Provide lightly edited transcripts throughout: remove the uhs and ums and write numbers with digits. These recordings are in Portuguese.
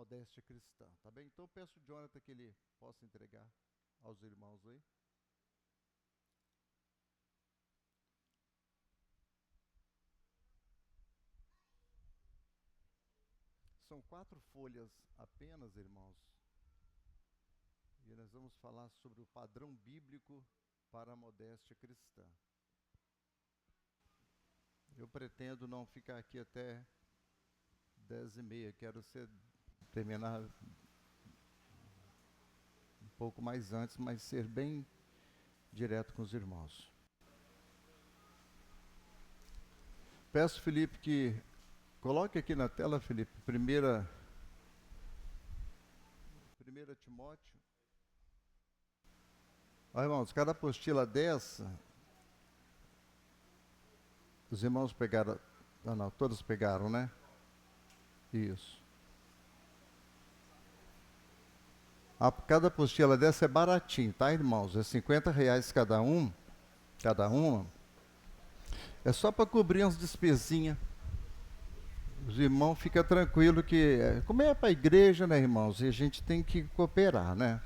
modéstia cristã, tá bem? Então eu peço ao Jonathan que ele possa entregar aos irmãos aí. São 4 folhas apenas, irmãos, e nós vamos falar sobre o padrão bíblico para a modéstia cristã. Eu pretendo não ficar aqui até 10h30, quero terminar um pouco mais antes, mas ser bem direto com os irmãos. Peço, Felipe, que coloque aqui na tela, Felipe, 1 Timóteo. Ó, irmãos, cada apostila dessa, os irmãos pegaram, não, todos pegaram, né? Isso. Cada apostila dessa é baratinho, tá, irmãos? É R$ 50 cada uma. É só para cobrir umas despesinhas. Os irmãos ficam tranquilos que, como é para a igreja, né, irmãos? E a gente tem que cooperar, né?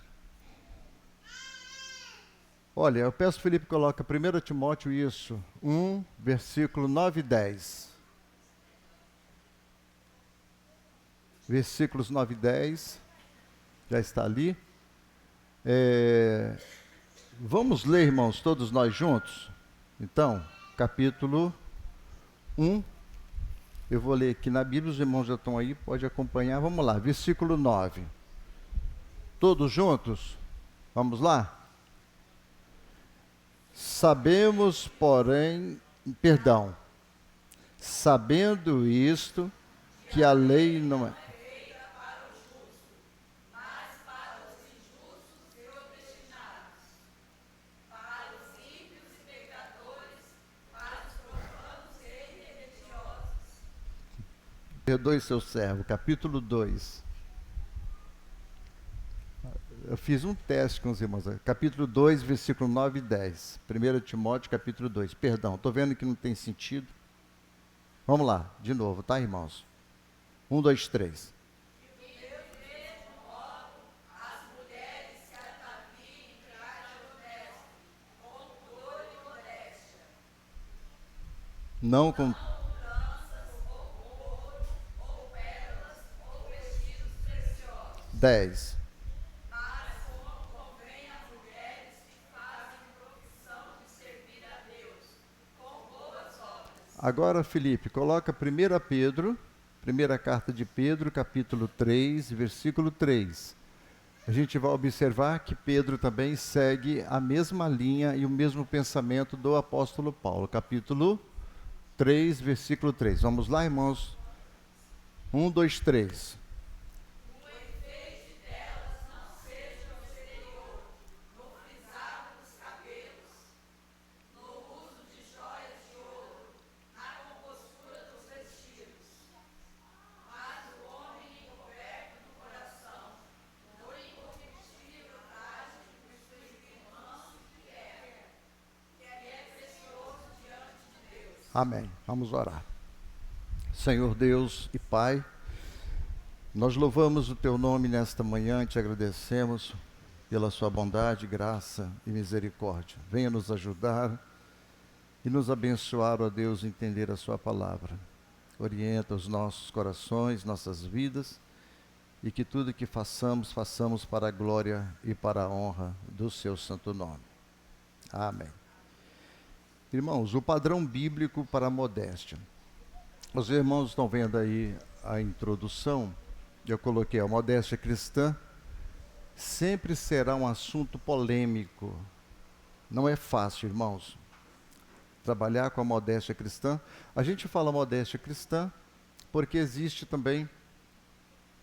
Olha, eu peço que o Felipe coloca 1 Timóteo, isso, 1, versículo 9 e 10. Versículos 9 e 10, já está ali. Vamos ler, irmãos, todos nós juntos? Então, capítulo 1, eu vou ler aqui na Bíblia, os irmãos já estão aí, pode acompanhar. Vamos lá, versículo 9. Todos juntos? Vamos lá? Sabendo isto, que a lei não é... Perdoe seu servo, capítulo 2. Eu fiz um teste com os irmãos. Capítulo 2, versículo 9 e 10. 1 Timóteo, capítulo 2. Perdão, estou vendo que não tem sentido. Vamos lá, de novo, tá, irmãos? 1, 2, 3. Não com... 10. Agora, Felipe, coloca 1 Pedro, primeira carta de Pedro, capítulo 3, versículo 3. A gente vai observar que Pedro também segue a mesma linha e o mesmo pensamento do apóstolo Paulo. Capítulo 3, versículo 3. Vamos lá, irmãos? 1, 2, 3. Amém. Vamos orar. Senhor Deus e Pai, nós louvamos o Teu nome nesta manhã, te agradecemos pela Sua bondade, graça e misericórdia. Venha nos ajudar e nos abençoar, ó Deus, entender a Sua palavra. Orienta os nossos corações, nossas vidas, e que tudo que façamos, façamos para a glória e para a honra do Seu santo nome. Amém. Irmãos, o padrão bíblico para a modéstia. Os irmãos estão vendo aí a introdução. Eu coloquei a modéstia cristã. Sempre será um assunto polêmico. Não é fácil, irmãos, trabalhar com a modéstia cristã. A gente fala modéstia cristã porque existe também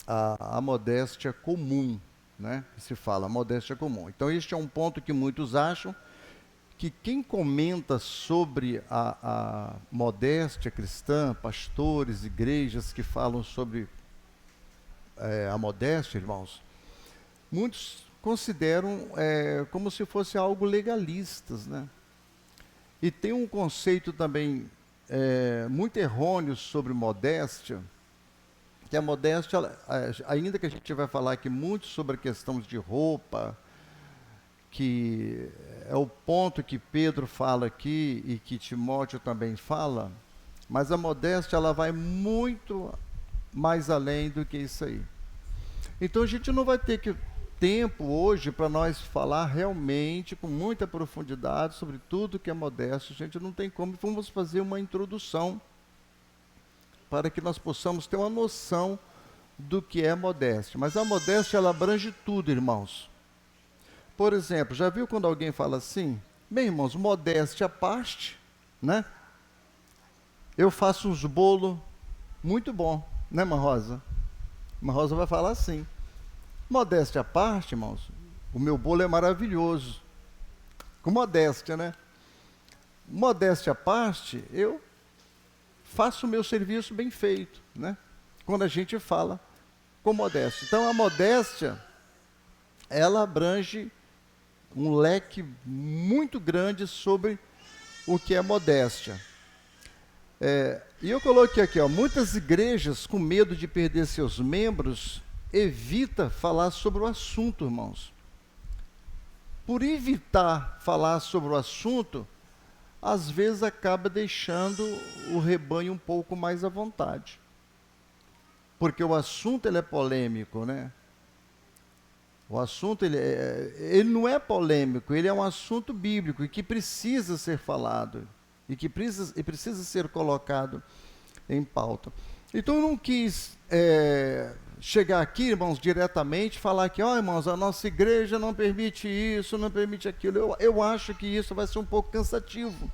a modéstia comum, né? Se fala modéstia comum. Então, este é um ponto que muitos acham que quem comenta sobre a modéstia cristã, pastores, igrejas que falam sobre a modéstia, irmãos, muitos consideram como se fosse algo legalistas, né? E tem um conceito também muito errôneo sobre modéstia, que a modéstia, ainda que a gente vai falar aqui muito sobre a questão de roupa, que é o ponto que Pedro fala aqui e que Timóteo também fala, mas a modéstia ela vai muito mais além do que isso aí. Então a gente não vai ter tempo hoje para nós falar realmente com muita profundidade sobre tudo que é modéstia. A gente não tem como. Vamos fazer uma introdução para que nós possamos ter uma noção do que é modéstia. Mas a modéstia ela abrange tudo, irmãos. Por exemplo, já viu quando alguém fala assim? Bem, irmãos, modéstia à parte, né? Eu faço uns bolos muito bom, né, Irmã Rosa? Irmã Rosa vai falar assim. Modéstia à parte, irmãos, o meu bolo é maravilhoso. Com modéstia, né? Modéstia à parte, eu faço o meu serviço bem feito, né? Quando a gente fala com modéstia. Então, a modéstia, ela abrange um leque muito grande sobre o que é modéstia. E eu coloquei aqui, ó, muitas igrejas, com medo de perder seus membros, evita falar sobre o assunto, irmãos. Por evitar falar sobre o assunto, às vezes acaba deixando o rebanho um pouco mais à vontade. Porque o assunto ele é polêmico, né? O assunto ele não é polêmico, ele é um assunto bíblico e que precisa ser falado e que precisa ser colocado em pauta. Então eu não quis chegar aqui, irmãos, diretamente, falar que, irmãos, a nossa igreja não permite isso, não permite aquilo. Eu acho que isso vai ser um pouco cansativo.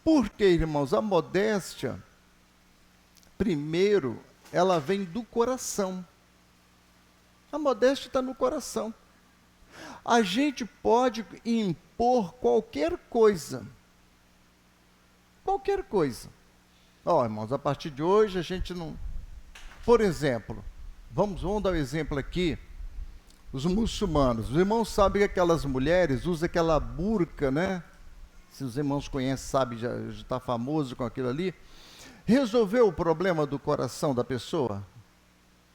Porque, irmãos, a modéstia, primeiro, ela vem do coração. A modéstia está no coração. A gente pode impor qualquer coisa. Qualquer coisa. Irmãos, a partir de hoje a gente não... Por exemplo, vamos dar um exemplo aqui. Os muçulmanos. Os irmãos sabem que aquelas mulheres usam aquela burca, né? Se os irmãos conhecem, sabem, já está famoso com aquilo ali. Resolveu o problema do coração da pessoa?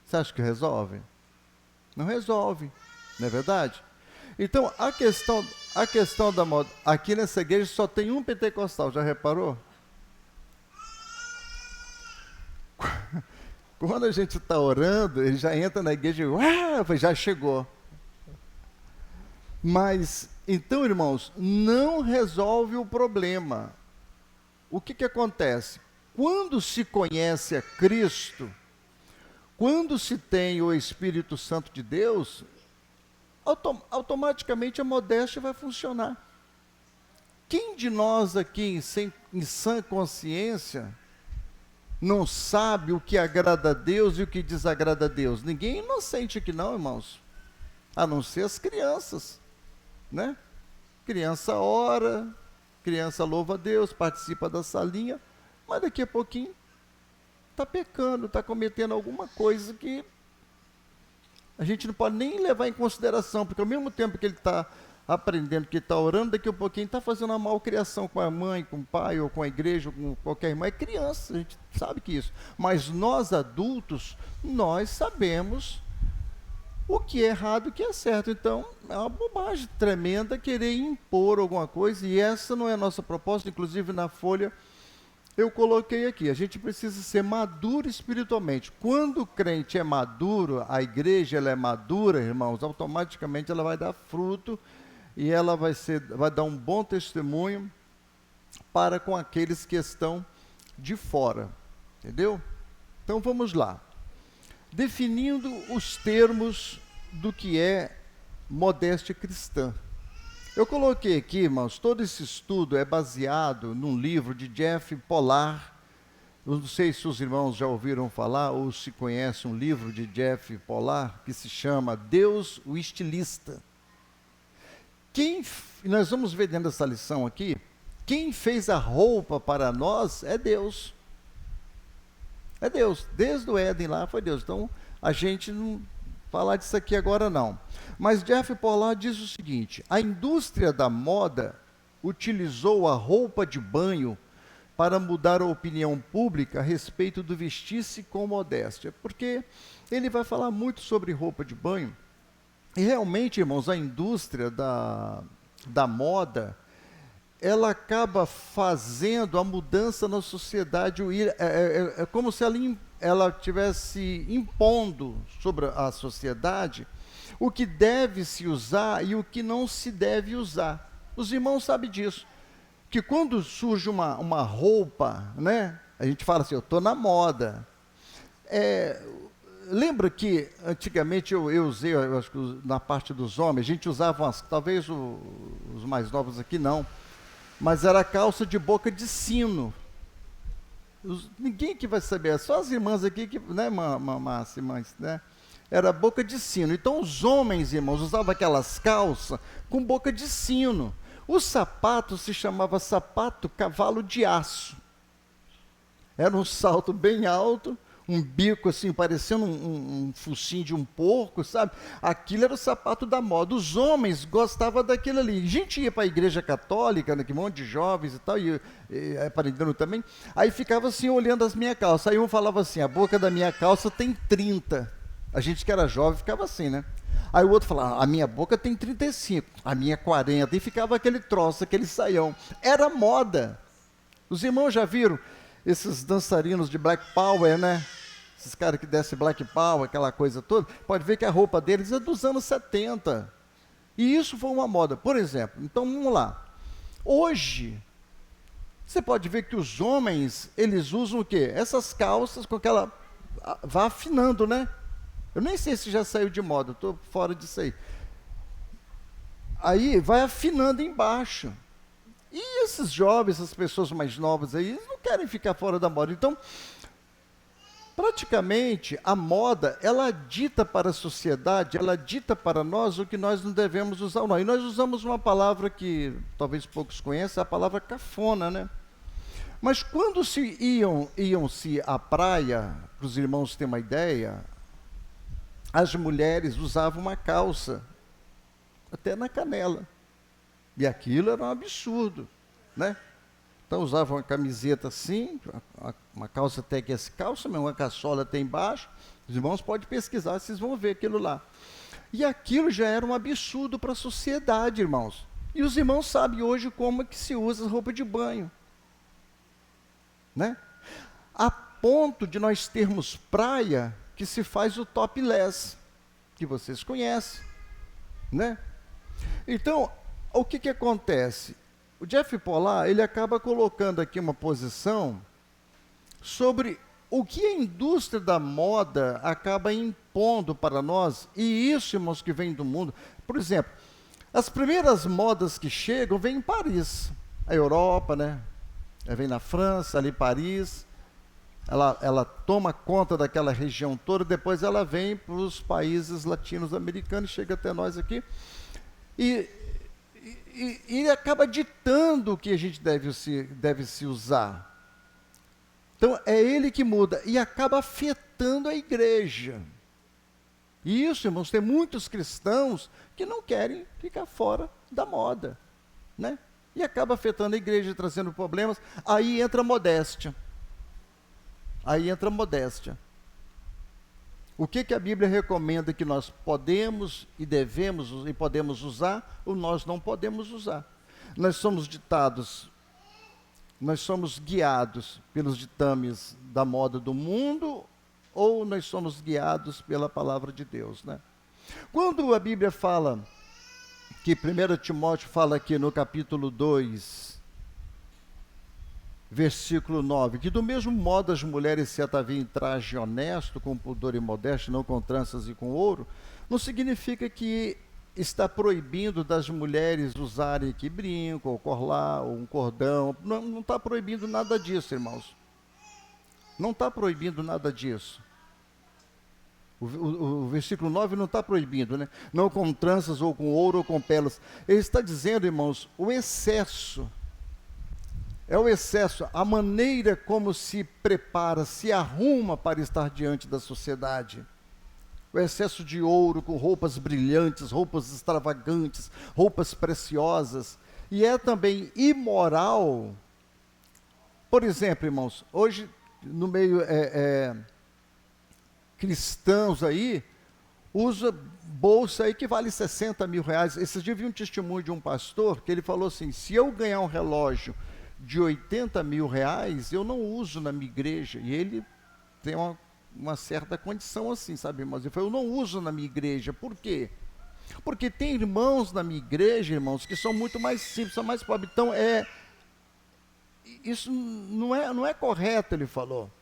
Você acha que resolve? Não resolve, não é verdade? Então, a questão da moda... Aqui nessa igreja só tem um pentecostal, já reparou? Quando a gente está orando, ele já entra na igreja e já chegou. Mas, então, irmãos, não resolve o problema. O que acontece? Quando se conhece a Cristo, quando se tem o Espírito Santo de Deus, automaticamente a modéstia vai funcionar. Quem de nós aqui, em sã consciência, não sabe o que agrada a Deus e o que desagrada a Deus? Ninguém é inocente aqui não, irmãos. A não ser as crianças, né? Criança ora, criança louva a Deus, participa da salinha, mas daqui a pouquinho está pecando, está cometendo alguma coisa que a gente não pode nem levar em consideração, porque ao mesmo tempo que ele está aprendendo, que está orando, daqui a pouquinho está fazendo uma malcriação com a mãe, com o pai, ou com a igreja, ou com qualquer irmão. É criança, a gente sabe que isso. Mas nós adultos, nós sabemos o que é errado e o que é certo. Então, é uma bobagem tremenda querer impor alguma coisa, e essa não é a nossa proposta. Inclusive na folha eu coloquei aqui, a gente precisa ser maduro espiritualmente. Quando o crente é maduro, a igreja ela é madura, irmãos, automaticamente ela vai dar fruto e ela vai dar um bom testemunho para com aqueles que estão de fora. Entendeu? Então vamos lá. Definindo os termos do que é modéstia cristã. Eu coloquei aqui, irmãos, todo esse estudo é baseado num livro de Jeff Polar. Eu não sei se os irmãos já ouviram falar ou se conhecem um livro de Jeff Polar que se chama Deus, o Estilista. Nós vamos ver dentro dessa lição aqui, quem fez a roupa para nós é Deus. É Deus. Desde o Éden lá foi Deus. Então, a gente não falar disso aqui agora não. Mas Jeff Polar diz o seguinte: a indústria da moda utilizou a roupa de banho para mudar a opinião pública a respeito do vestir-se com modéstia, porque ele vai falar muito sobre roupa de banho, e realmente, irmãos, a indústria da moda, ela acaba fazendo a mudança na sociedade, é como se ela estivesse impondo sobre a sociedade o que deve se usar e o que não se deve usar. Os irmãos sabem disso, que quando surge uma roupa, né, a gente fala assim, eu estou na moda. Lembra que antigamente eu usei, eu acho que na parte dos homens, a gente usava talvez os mais novos aqui não, mas era calça de boca de sino. Ninguém que vai saber, só as irmãs aqui que, né, irmãs, né? Era boca de sino. Então os homens, irmãos, usavam aquelas calças com boca de sino. O sapato se chamava sapato cavalo de aço. Era um salto bem alto, um bico assim, parecendo um focinho de um porco, sabe? Aquilo era o sapato da moda. Os homens gostavam daquilo ali. A gente ia para a igreja católica, né, que um monte de jovens e tal, e aprendendo também. Aí ficava assim, olhando as minhas calças. Aí um falava assim, a boca da minha calça tem 30. A gente que era jovem ficava assim, né? Aí o outro falava, a minha boca tem 35, a minha 40, e ficava aquele troço, aquele saião. Era moda. Os irmãos já viram esses dançarinos de Black Power, né? Esses caras que descem Black Power, aquela coisa toda. Pode ver que a roupa deles é dos anos 70. E isso foi uma moda. Por exemplo, então vamos lá. Hoje, você pode ver que os homens, eles usam o quê? Essas calças com aquela... Vá afinando, né? Eu nem sei se já saiu de moda, estou fora disso aí. Aí vai afinando embaixo. E esses jovens, essas pessoas mais novas aí, eles não querem ficar fora da moda. Então, praticamente, a moda, ela dita para a sociedade, ela dita para nós o que nós não devemos usar ou não. E nós usamos uma palavra que talvez poucos conheçam, a palavra cafona, né? Mas quando iam-se à praia, para os irmãos terem uma ideia, as mulheres usavam uma calça, até na canela. E aquilo era um absurdo, né? Então usavam uma camiseta assim, uma calça até que essa calça, uma caçola até embaixo. Os irmãos podem pesquisar, vocês vão ver aquilo lá. E aquilo já era um absurdo para a sociedade, irmãos. E os irmãos sabem hoje como é que se usa roupa de banho, né? A ponto de nós termos praia que se faz o topless, que vocês conhecem, né? Então, o que acontece? O Jeff Polar, ele acaba colocando aqui uma posição sobre o que a indústria da moda acaba impondo para nós, e isso, irmãos, que vem do mundo. Por exemplo, as primeiras modas que chegam vêm em Paris, a Europa, né? Vem na França, ali em Paris. Ela toma conta daquela região toda, depois ela vem para os países latino-americanos, chega até nós aqui, e acaba ditando o que a gente deve se usar. Então, é ele que muda, e acaba afetando a igreja. E isso, irmãos, tem muitos cristãos que não querem ficar fora da moda, né? E acaba afetando a igreja, trazendo problemas. Aí entra a modéstia. O que a Bíblia recomenda que nós podemos e devemos e podemos usar, ou nós não podemos usar? Nós somos guiados pelos ditames da moda do mundo, ou nós somos guiados pela palavra de Deus, né? Quando a Bíblia fala, que 1 Timóteo fala aqui no capítulo 2, versículo 9, que do mesmo modo as mulheres se ataviam em traje honesto, com pudor e modéstia, não com tranças e com ouro, não significa que está proibindo das mulheres usarem aqui brinco, ou colar, ou um cordão. Não está proibindo nada disso, irmãos. Não está proibindo nada disso. O versículo 9 não está proibindo, né? Não com tranças, ou com ouro, ou com pérolas. Ele está dizendo, irmãos, o excesso. É o excesso, a maneira como se prepara, se arruma para estar diante da sociedade. O excesso de ouro, com roupas brilhantes, roupas extravagantes, roupas preciosas. E é também imoral Por exemplo, irmãos, hoje no meio cristãos aí, usa bolsa aí que vale 60 mil reais. Esses dias eu vi um testemunho de um pastor que ele falou assim: se eu ganhar um relógio de 80 mil reais, eu não uso na minha igreja. E ele tem uma certa condição assim, sabe, irmãos? Ele falou: eu não uso na minha igreja. Por quê? Porque tem irmãos na minha igreja, irmãos, que são muito mais simples, são mais pobres. Então, isso não é correto, ele falou.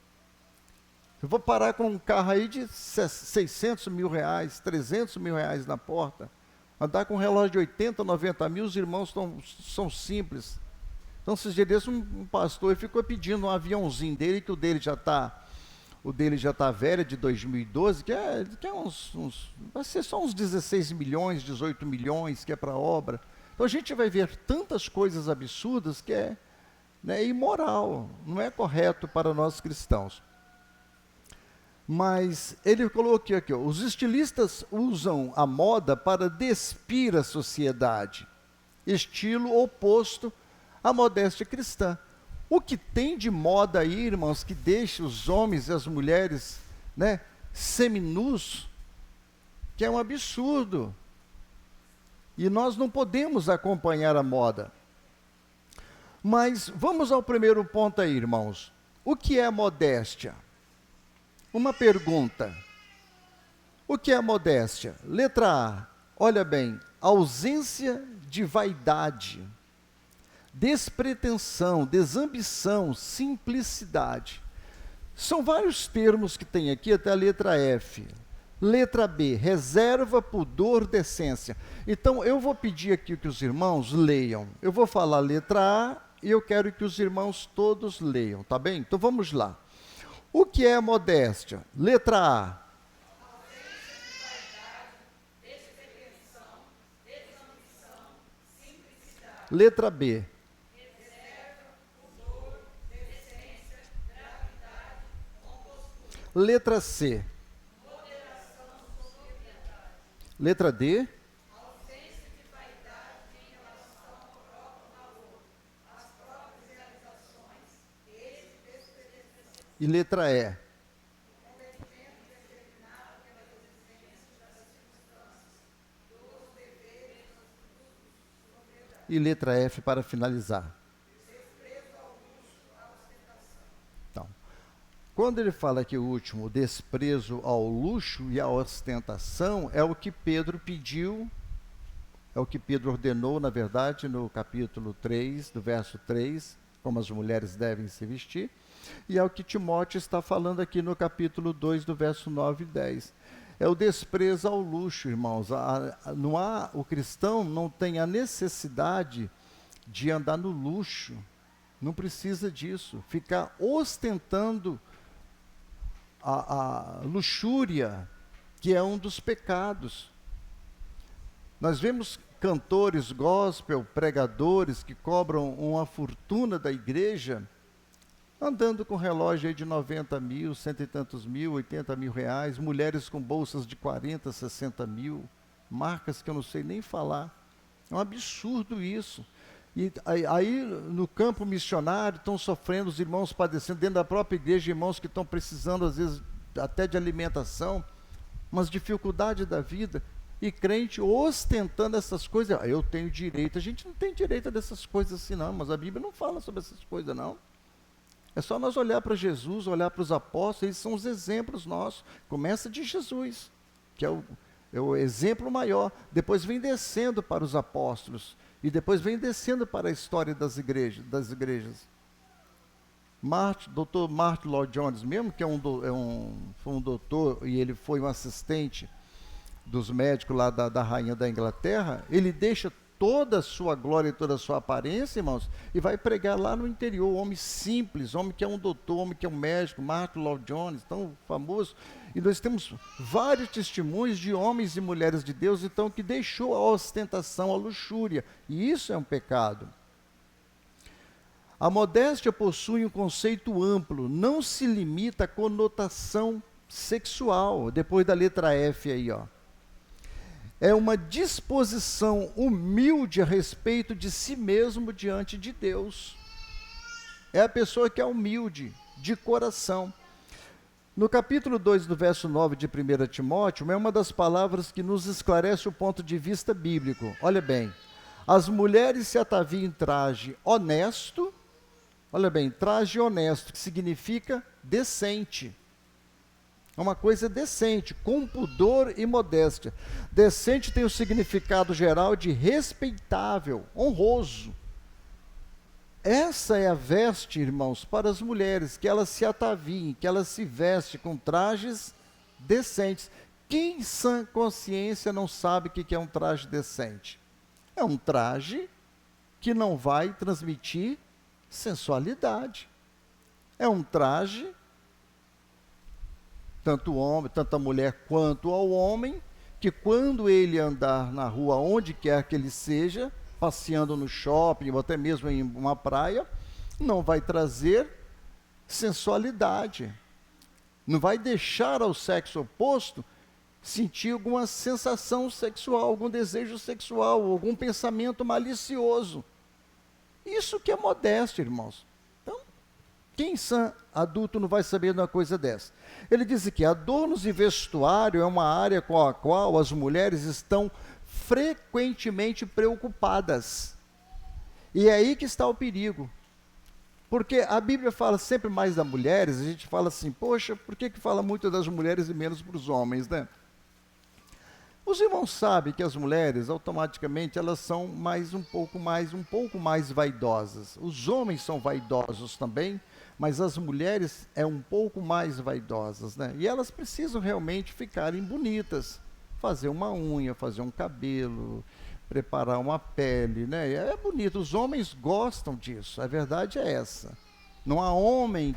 Eu vou parar com um carro aí de 600 mil reais, 300 mil reais na porta. Andar com um relógio de 80, 90 mil, os irmãos são simples. Então, esses dias desses, um pastor ficou pedindo um aviãozinho dele, que o dele já está velho, de 2012, que é vai ser só uns 16 milhões, 18 milhões, que é para obra. Então, a gente vai ver tantas coisas absurdas que é imoral, não é correto para nós cristãos. Mas ele colocou aqui, os estilistas usam a moda para despir a sociedade, estilo oposto à modéstia cristã. O que tem de moda aí, irmãos, que deixa os homens e as mulheres, seminus, que é um absurdo. E nós não podemos acompanhar a moda. Mas vamos ao primeiro ponto aí, irmãos. O que é modéstia? Uma pergunta. O que é modéstia? Letra A. Olha bem, ausência de vaidade, despretensão, desambição, simplicidade. São vários termos que tem aqui, até a letra F. Letra B, reserva, pudor, decência. Então, eu vou pedir aqui que os irmãos leiam. Eu vou falar a letra A e eu quero que os irmãos todos leiam, tá bem? Então, vamos lá. O que é modéstia? Letra A. Letra B. Letra C. Letra D. E letra E. E letra F para finalizar. Então, quando ele fala aqui o último, desprezo ao luxo e à ostentação, é o que Pedro pediu, é o que Pedro ordenou, na verdade, no capítulo 3, do verso 3, como as mulheres devem se vestir, e é o que Timóteo está falando aqui no capítulo 2, do verso 9 e 10. É o desprezo ao luxo, irmãos. O cristão não tem a necessidade de andar no luxo, não precisa disso. Ficar ostentando a luxúria, que é um dos pecados. Nós vemos cantores gospel, pregadores que cobram uma fortuna da igreja, andando com relógio aí de 90 mil, cento e tantos mil, 80 mil reais, mulheres com bolsas de 40, 60 mil, marcas que eu não sei nem falar. É um absurdo isso. E aí no campo missionário estão sofrendo, os irmãos padecendo, dentro da própria igreja, irmãos que estão precisando às vezes até de alimentação, umas dificuldades da vida, e crente ostentando essas coisas. Eu tenho direito. A gente não tem direito dessas coisas assim não, mas a Bíblia não fala sobre essas coisas não. É só nós olhar para Jesus, olhar para os apóstolos, eles são os exemplos nossos. Começa de Jesus, que é o exemplo maior. Depois vem descendo para os apóstolos. E depois vem descendo para a história das igrejas. Dr. Martin Lloyd-Jones mesmo, que foi um doutor e ele foi um assistente dos médicos lá da rainha da Inglaterra, ele deixa toda a sua glória e toda a sua aparência, irmãos, e vai pregar lá no interior, homem simples, homem que é um doutor, homem que é um médico, Martin Lloyd-Jones, tão famoso, e nós temos vários testemunhos de homens e mulheres de Deus, então, que deixou a ostentação, a luxúria, e isso é um pecado. A modéstia possui um conceito amplo, não se limita à conotação sexual, depois da letra F aí, ó. É uma disposição humilde a respeito de si mesmo diante de Deus. é a pessoa que é humilde, de coração. No capítulo 2, do verso 9 de 1 Timóteo, é uma das palavras que nos esclarece o ponto de vista bíblico. Olha bem, as mulheres se ataviam em traje honesto, olha bem, traje honesto, que significa decente. É uma coisa decente, com pudor e modéstia. Decente tem o significado geral de respeitável, honroso. Essa é a veste, irmãos, para as mulheres, que elas se ataviem, que elas se vestem com trajes decentes. Quem em sã consciência não sabe o que é um traje decente? É um traje que não vai transmitir sensualidade. É um traje, tanto o homem, tanto a mulher quanto ao homem, que quando ele andar na rua, onde quer que ele seja, passeando no shopping ou até mesmo em uma praia, não vai trazer sensualidade. Não vai deixar ao sexo oposto sentir alguma sensação sexual, algum desejo sexual, algum pensamento malicioso. Isso que é modéstia, irmãos. Então, quem sã adulto não vai saber de uma coisa dessa? Ele diz que adornos e vestuário é uma área com a qual as mulheres estão frequentemente preocupadas. E é aí que está o perigo. Porque a Bíblia fala sempre mais das mulheres, a gente fala assim, poxa, por que fala muito das mulheres e menos para os homens, né? Os irmãos sabem que as mulheres, automaticamente, elas são um pouco mais vaidosas. Os homens são vaidosos também, mas as mulheres um pouco mais vaidosas, né? E elas precisam realmente ficarem bonitas. Fazer uma unha, fazer um cabelo, preparar uma pele, né? É bonito, os homens gostam disso, a verdade é essa. Não há homem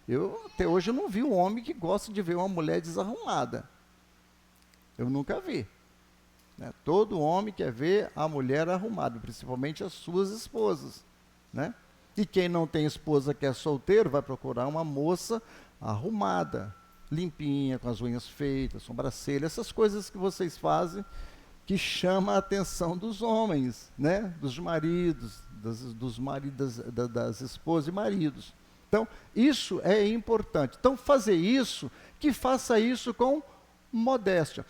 eu até hoje não vi um homem que gosta de ver uma mulher desarrumada. Eu nunca vi. Né? Todo homem quer ver a mulher arrumada, principalmente as suas esposas, né? E quem não tem esposa que é solteiro, vai procurar uma moça arrumada, limpinha, com as unhas feitas, sobrancelha, essas coisas que vocês fazem, que chama a atenção dos homens, né? Dos maridos, das esposas e maridos. Então, isso é importante. Então, fazer isso, que faça isso com modéstia.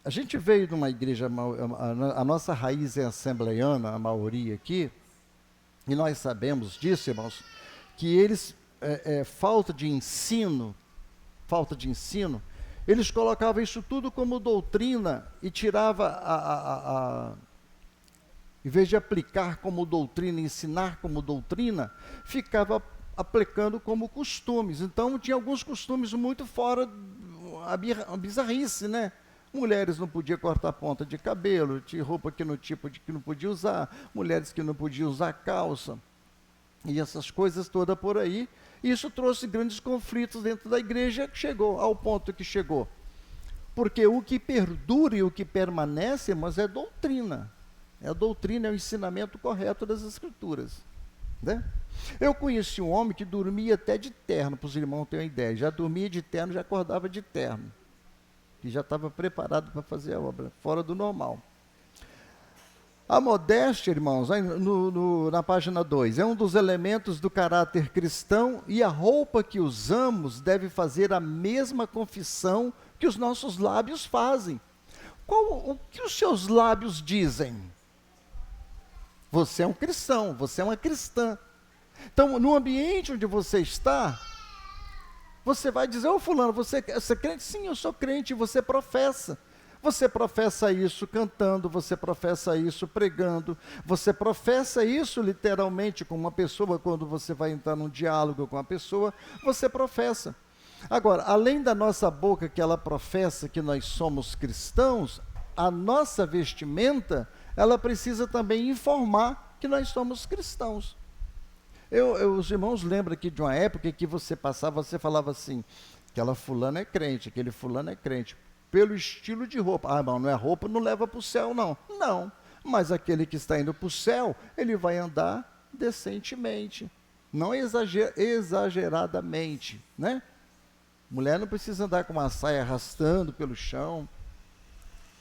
A gente veio de uma igreja, a nossa raiz é assembleiana, a maioria aqui, e nós sabemos disso, irmãos, que eles, falta de ensino, eles colocavam isso tudo como doutrina e tirava, em vez de aplicar como doutrina, ensinar como doutrina, ficava aplicando como costumes. Então, tinha alguns costumes muito fora, a bizarrice, né? Mulheres não podiam cortar ponta de cabelo, tinha roupa que não podia usar, mulheres que não podiam usar calça, e essas coisas todas por aí. Isso trouxe grandes conflitos dentro da igreja, que chegou ao ponto que chegou. Porque o que perdura e o que permanece, mas é doutrina. É a doutrina, é o ensinamento correto das Escrituras. Né? Eu conheci um homem que dormia até de terno, para os irmãos terem uma ideia. Já dormia de terno, já acordava de terno. Que já estava preparado para fazer a obra, fora do normal. A modéstia, irmãos, na página 2, é um dos elementos do caráter cristão, e a roupa que usamos deve fazer a mesma confissão que os nossos lábios fazem. O que os seus lábios dizem? Você é um cristão, você é uma cristã. Então, no ambiente onde você está, você vai dizer, ô fulano, você é crente? Sim, eu sou crente, você professa. Você professa isso cantando, você professa isso pregando, você professa isso literalmente com uma pessoa, quando você vai entrar num diálogo com a pessoa, você professa. Agora, além da nossa boca que ela professa que nós somos cristãos, a nossa vestimenta, ela precisa também informar que nós somos cristãos. Os irmãos lembram aqui de uma época que você falava assim, aquela fulana é crente, aquele fulano é crente, pelo estilo de roupa. Ah, irmão, não é roupa, não leva para o céu, não. Não, mas aquele que está indo para o céu, ele vai andar decentemente, não exageradamente, né? Mulher não precisa andar com uma saia arrastando pelo chão,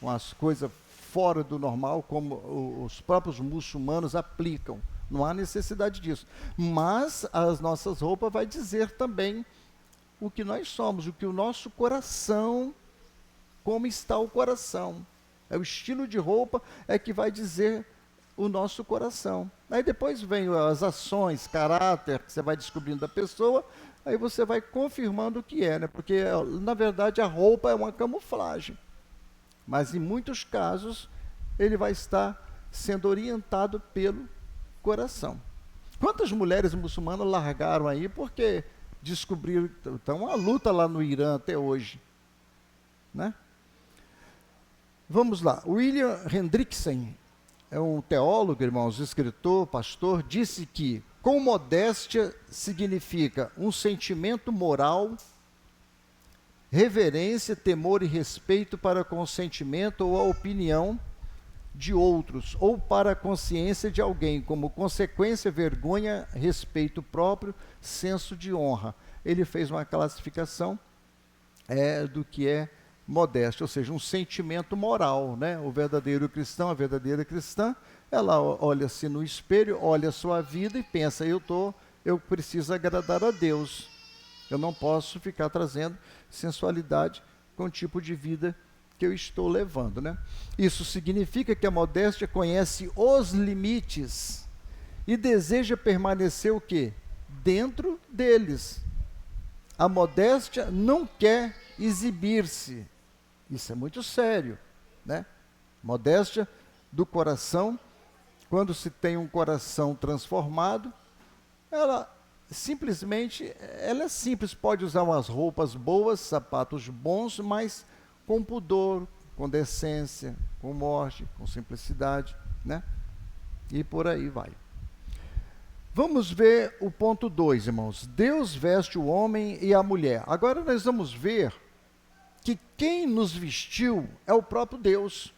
com as coisas fora do normal, como os próprios muçulmanos aplicam. não há necessidade disso. Mas as nossas roupas vai dizer também o que nós somos, o que o nosso coração, como está o coração. É o estilo de roupa é que vai dizer o nosso coração. Aí depois vem as ações, caráter, que você vai descobrindo da pessoa, aí você vai confirmando o que é, né? Porque, na verdade, a roupa é uma camuflagem. Mas, em muitos casos, ele vai estar sendo orientado pelo coração. Quantas mulheres muçulmanas largaram aí porque descobriram... Então, uma luta lá no Irã até hoje, né? Vamos lá. William Hendrickson, é um teólogo, irmãos, escritor, pastor, disse que com modéstia significa um sentimento moral, reverência, temor e respeito para com o sentimento ou a opinião de outros, ou para a consciência de alguém, como consequência, vergonha, respeito próprio, senso de honra. Ele fez uma classificação do que é modéstia, ou seja, um sentimento moral, né? O verdadeiro cristão, a verdadeira cristã, ela olha-se no espelho, olha a sua vida e pensa, eu preciso agradar a Deus. Eu não posso ficar trazendo sensualidade com o tipo de vida que eu estou levando, né? Isso significa que a modéstia conhece os limites e deseja permanecer o quê? Dentro deles. A modéstia não quer exibir-se. Isso é muito sério, né? Modéstia do coração, quando se tem um coração transformado, ela simplesmente, ela é simples, pode usar umas roupas boas, sapatos bons, mas com pudor, com decência, com morte, com simplicidade, né? E por aí vai. Vamos ver o ponto 2, irmãos. Deus veste o homem e a mulher. Agora nós vamos ver que quem nos vestiu é o próprio Deus.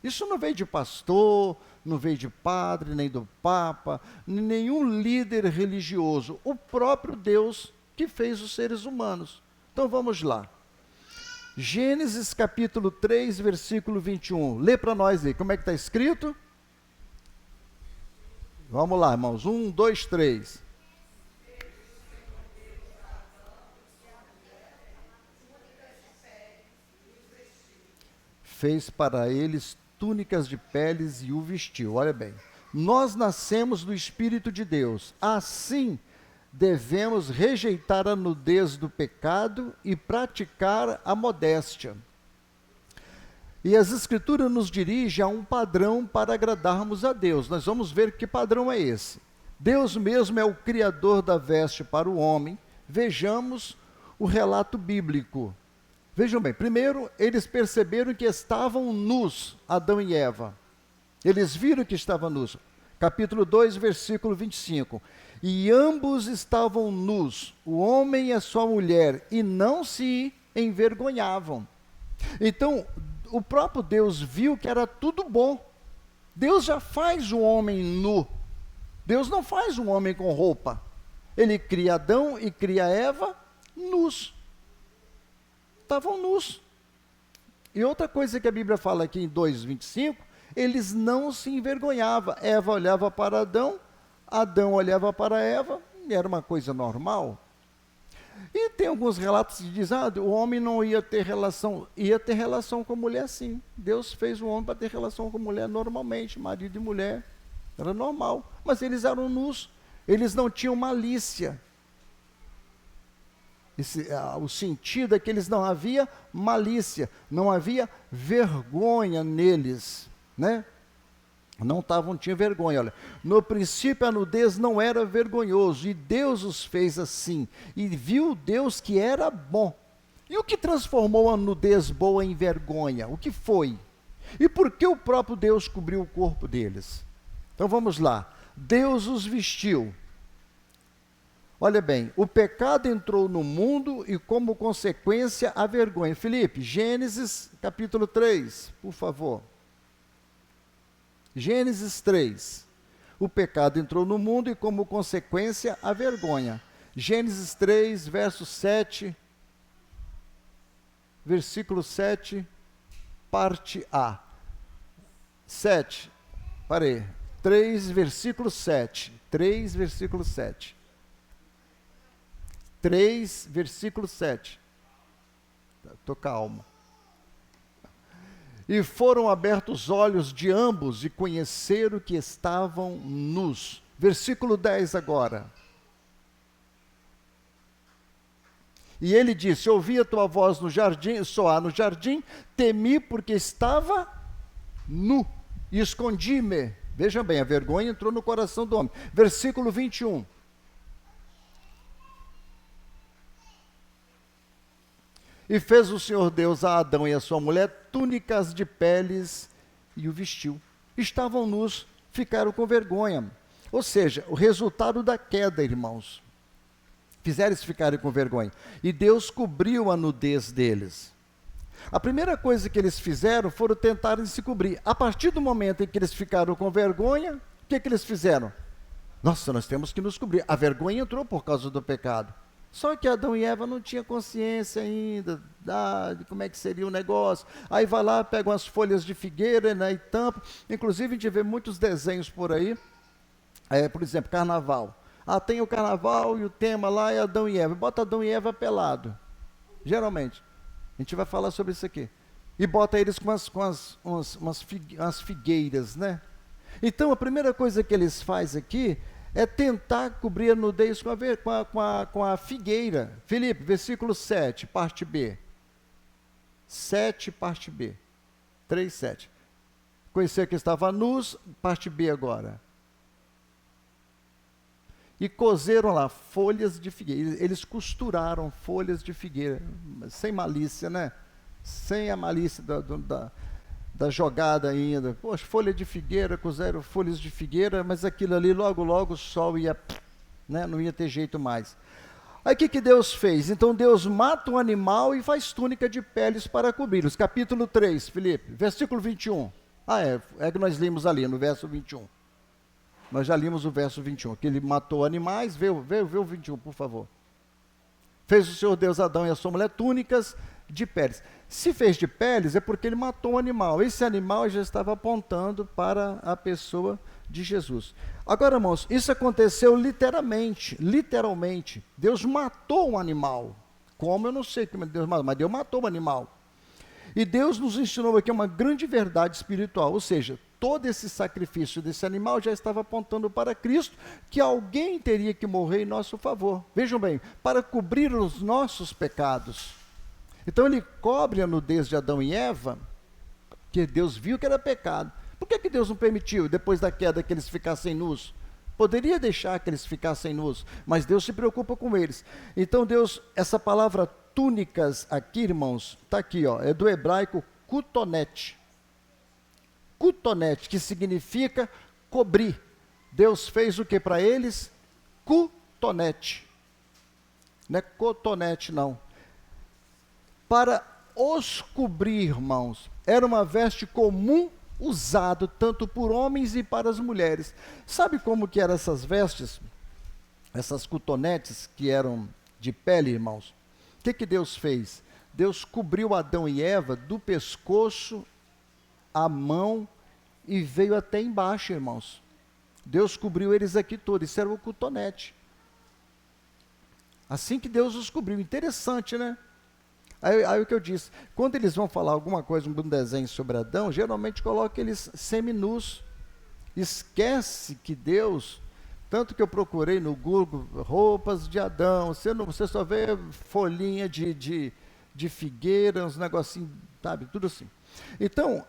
Isso não veio de pastor, não veio de padre, nem do papa, nenhum líder religioso. O próprio Deus que fez os seres humanos. Então vamos lá. Gênesis capítulo 3, versículo 21. Lê para nós aí, como é que está escrito? Vamos lá, irmãos. 1, 2, 3. Fez para eles túnicas de peles e o vestiu. Olha bem, nós nascemos do Espírito de Deus, assim devemos rejeitar a nudez do pecado e praticar a modéstia. E as Escrituras nos dirigem a um padrão para agradarmos a Deus. Nós vamos ver que padrão é esse. Deus mesmo é o Criador da veste para o homem. Vejamos o relato bíblico. Vejam bem, primeiro, eles perceberam que estavam nus, Adão e Eva. Eles viram que estavam nus. Capítulo 2, versículo 25. E ambos estavam nus, o homem e a sua mulher, e não se envergonhavam. Então, o próprio Deus viu que era tudo bom. Deus já faz o homem nu. Deus não faz um homem com roupa. Ele cria Adão e cria Eva nus. Estavam nus. E outra coisa que a Bíblia fala aqui em 2:25, eles não se envergonhavam. Eva olhava para Adão, Adão olhava para Eva, e era uma coisa normal. E tem alguns relatos que dizem, o homem não ia ter relação com a mulher sim. Deus fez o homem para ter relação com a mulher normalmente, marido e mulher, era normal. Mas eles eram nus, eles não tinham malícia. O sentido é que eles não havia malícia, não havia vergonha neles, né? Não tinham vergonha. Olha, no princípio a nudez não era vergonhoso, e Deus os fez assim, e viu Deus que era bom. E o que transformou a nudez boa em vergonha? O que foi? E por que o próprio Deus cobriu o corpo deles? Então vamos lá. Deus os vestiu. Olha bem, o pecado entrou no mundo e como consequência a vergonha. Felipe, Gênesis capítulo 3, por favor. Gênesis 3. O pecado entrou no mundo e como consequência a vergonha. Gênesis 3, verso 7, versículo 7, parte A. 7, parei. 3, versículo 7. 3, versículo 7. 3, versículo 7. Estou calmo. E foram abertos os olhos de ambos e conheceram que estavam nus. Versículo 10 agora. E ele disse: ouvi a tua voz no jardim, soar no jardim, temi porque estava nu e escondi-me. Vejam bem, a vergonha entrou no coração do homem. Versículo 21. E fez o Senhor Deus a Adão e a sua mulher túnicas de peles e o vestiu. Estavam nus, ficaram com vergonha. Ou seja, o resultado da queda, irmãos. Fizeram eles ficarem com vergonha. E Deus cobriu a nudez deles. A primeira coisa que eles fizeram foram tentarem se cobrir. A partir do momento em que eles ficaram com vergonha, o que eles fizeram? Nossa, nós temos que nos cobrir. A vergonha entrou por causa do pecado. Só que Adão e Eva não tinham consciência ainda de como é que seria o negócio. Aí vai lá, pega umas folhas de figueira, né, e tampa. Inclusive a gente vê muitos desenhos por aí. Por exemplo, carnaval. Tem o carnaval e o tema lá é Adão e Eva. Bota Adão e Eva pelado. Geralmente. A gente vai falar sobre isso aqui. E bota eles com umas figueiras, né? Então, a primeira coisa que eles fazem aqui é tentar cobrir a nudez com a figueira. Filipe, versículo 7, parte B. 7, parte B. 3, 7. Conhecer que estava nus, parte B agora. E cozeram lá folhas de figueira. Eles costuraram folhas de figueira, sem malícia, né? Sem a malícia da jogada ainda. Poxa, folha de figueira, cozeram folhas de figueira, mas aquilo ali, logo o sol ia, né? Não ia ter jeito mais. Aí o que Deus fez? Então Deus mata um animal e faz túnica de peles para cobri-los. Capítulo 3, Filipe, versículo 21. É que nós limos ali, no verso 21. Nós já limos o verso 21, que ele matou animais. Vê o 21, por favor. Fez o Senhor Deus Adão e a sua mulher túnicas de peles. Se fez de peles, é porque ele matou um animal. Esse animal já estava apontando para a pessoa de Jesus. Agora, irmãos, isso aconteceu literalmente. Deus matou um animal. Como? Eu não sei como Deus matou, mas Deus matou um animal. E Deus nos ensinou aqui uma grande verdade espiritual, ou seja, todo esse sacrifício desse animal já estava apontando para Cristo, que alguém teria que morrer em nosso favor. Vejam bem, para cobrir os nossos pecados. Então ele cobre a nudez de Adão e Eva, que Deus viu que era pecado. Por que Deus não permitiu, depois da queda, que eles ficassem nus? Poderia deixar que eles ficassem nus, mas Deus se preocupa com eles. Então Deus, essa palavra túnicas aqui, irmãos, está aqui, é do hebraico kutonet. Kutonet, que significa cobrir. Deus fez o que para eles? Kutonet. Não é cotonete, não. Para os cobrir, irmãos, era uma veste comum usado tanto por homens e para as mulheres. Sabe como que eram essas vestes? Essas cotonetes que eram de pele, irmãos? O que Deus fez? Deus cobriu Adão e Eva do pescoço à mão e veio até embaixo, irmãos. Deus cobriu eles aqui todos. Isso era o cotonete. Assim que Deus os cobriu. Interessante, né? Aí o que eu disse, quando eles vão falar alguma coisa, um desenho sobre Adão, geralmente coloca eles seminus. Esquece que Deus, tanto que eu procurei no Google, roupas de Adão, você só vê folhinha de figueira, uns negocinhos, sabe, tudo assim. Então,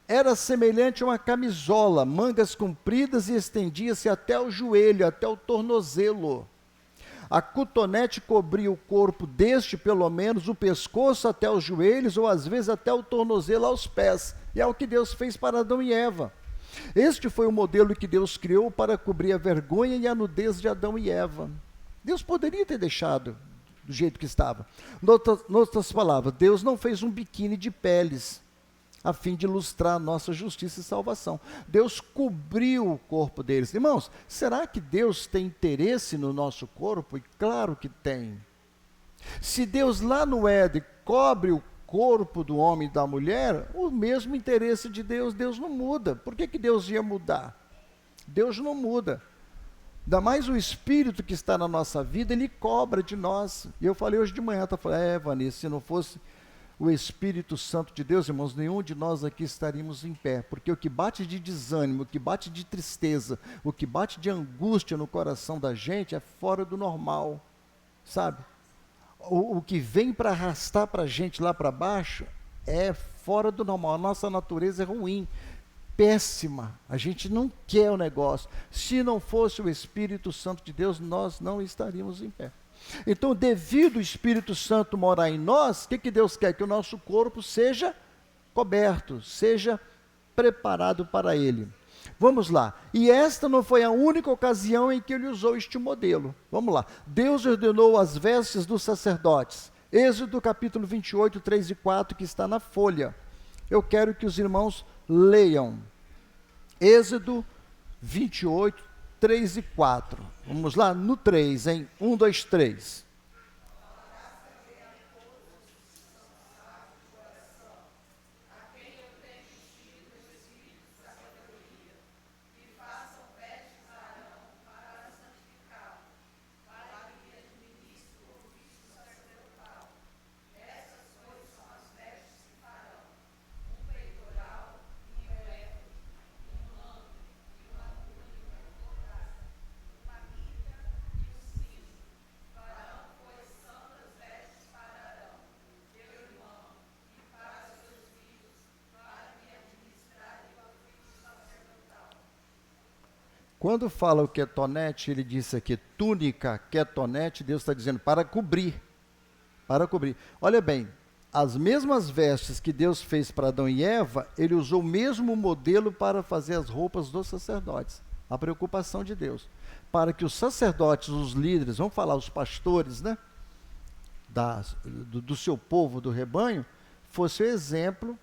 era semelhante a uma camisola, mangas compridas e estendia-se até o joelho, até o tornozelo. A cotonete cobria o corpo deste, pelo menos, o pescoço até os joelhos, ou às vezes até o tornozelo aos pés. E é o que Deus fez para Adão e Eva. Este foi o modelo que Deus criou para cobrir a vergonha e a nudez de Adão e Eva. Deus poderia ter deixado do jeito que estava. Noutras palavras, Deus não fez um biquíni de peles, a fim de ilustrar a nossa justiça e salvação. Deus cobriu o corpo deles. Irmãos, será que Deus tem interesse no nosso corpo? E claro que tem. Se Deus lá no Éden cobre o corpo do homem e da mulher, o mesmo interesse de Deus, Deus não muda. Por que Deus ia mudar? Deus não muda. Ainda mais o Espírito que está na nossa vida, ele cobra de nós. E eu falei hoje de manhã, Vanessa, se não fosse o Espírito Santo de Deus, irmãos, nenhum de nós aqui estaríamos em pé. Porque o que bate de desânimo, o que bate de tristeza, o que bate de angústia no coração da gente é fora do normal, sabe? O que vem para arrastar para a gente lá para baixo é fora do normal. A nossa natureza é ruim, péssima. A gente não quer o negócio. Se não fosse o Espírito Santo de Deus, nós não estaríamos em pé. Então, devido ao Espírito Santo morar em nós, o que Deus quer? Que o nosso corpo seja coberto, seja preparado para Ele. Vamos lá. E esta não foi a única ocasião em que ele usou este modelo. Vamos lá. Deus ordenou as vestes dos sacerdotes. Êxodo capítulo 28, 3 e 4, que está na folha. Eu quero que os irmãos leiam. Êxodo 28, 3 e 4. Vamos lá? No 3, hein? 1, 2, 3. Quando fala o ketonete, ele disse aqui, túnica, ketonete, Deus está dizendo para cobrir. Para cobrir. Olha bem, as mesmas vestes que Deus fez para Adão e Eva, ele usou o mesmo modelo para fazer as roupas dos sacerdotes. A preocupação de Deus. Para que os sacerdotes, os líderes, vamos falar, os pastores, né? Do seu povo, do rebanho, fosse o exemplo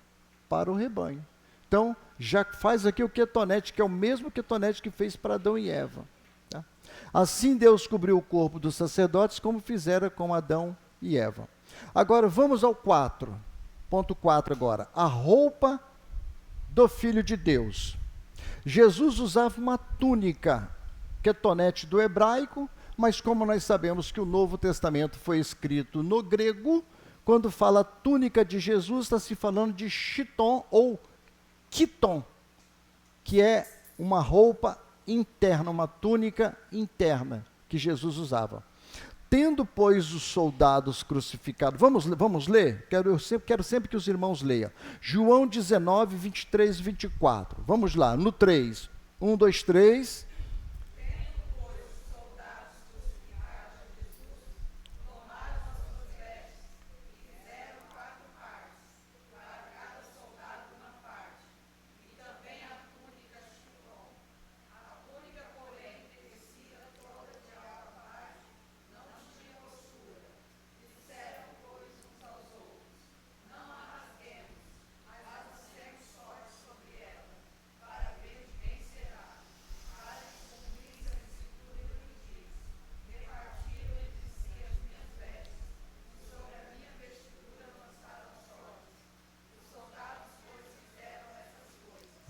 para o rebanho. Então, já faz aqui o ketonete, que é o mesmo ketonete que fez para Adão e Eva. Tá? Assim Deus cobriu o corpo dos sacerdotes, como fizera com Adão e Eva. Agora, vamos ao 4. Ponto 4 agora. A roupa do Filho de Deus. Jesus usava uma túnica, ketonete do hebraico, mas como nós sabemos que o Novo Testamento foi escrito no grego, quando fala túnica de Jesus, está se falando de chiton ou quiton, que é uma roupa interna, uma túnica interna que Jesus usava. Tendo, pois, os soldados crucificados, vamos ler? Quero sempre que os irmãos leiam. João 19, 23 e 24. Vamos lá, no 3. 1, 2, 3.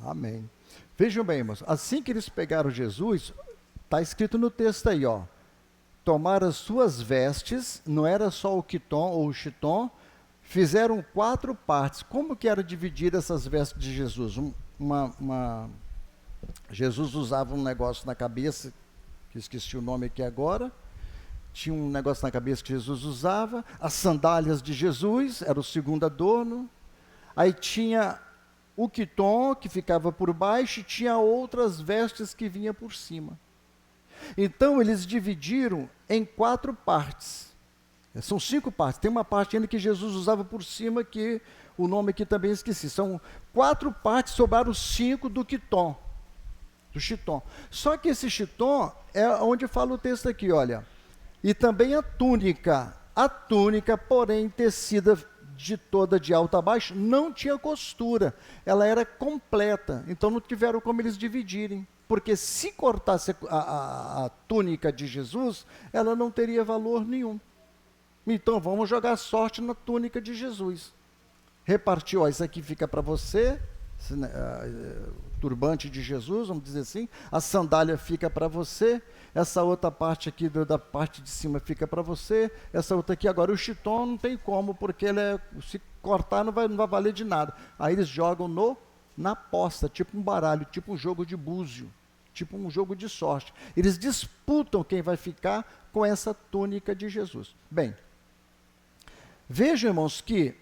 Amém. Vejam bem, irmãos, assim que eles pegaram Jesus, está escrito no texto aí, ó, tomaram as suas vestes, não era só o quiton ou o chiton, fizeram 4 partes. Como que era dividir essas vestes de Jesus? Jesus usava um negócio na cabeça, que esqueci o nome aqui agora, tinha um negócio na cabeça que Jesus usava, as sandálias de Jesus, era o segundo adorno, aí tinha o quiton, que ficava por baixo, e tinha outras vestes que vinham por cima. Então, eles dividiram em 4 partes. São 5 partes. Tem uma parte ainda que Jesus usava por cima, que o nome aqui também esqueci. São 4 partes, sobraram 5 do quiton, do chiton. Só que esse chiton é onde fala o texto aqui, olha. E também a túnica, porém, tecida de toda de alto a baixo, não tinha costura, ela era completa, então não tiveram como eles dividirem, porque se cortasse a túnica de Jesus, ela não teria valor nenhum. Então vamos jogar sorte na túnica de Jesus. repartiu, ó, isso aqui fica para você, turbante de Jesus, vamos dizer assim, a sandália fica para você, essa outra parte aqui da parte de cima fica para você, essa outra aqui, agora o chiton não tem como, porque se cortar não vai valer de nada. Aí eles jogam na aposta, tipo um baralho, tipo um jogo de búzio, tipo um jogo de sorte. Eles disputam quem vai ficar com essa túnica de Jesus. Bem, vejam, irmãos, que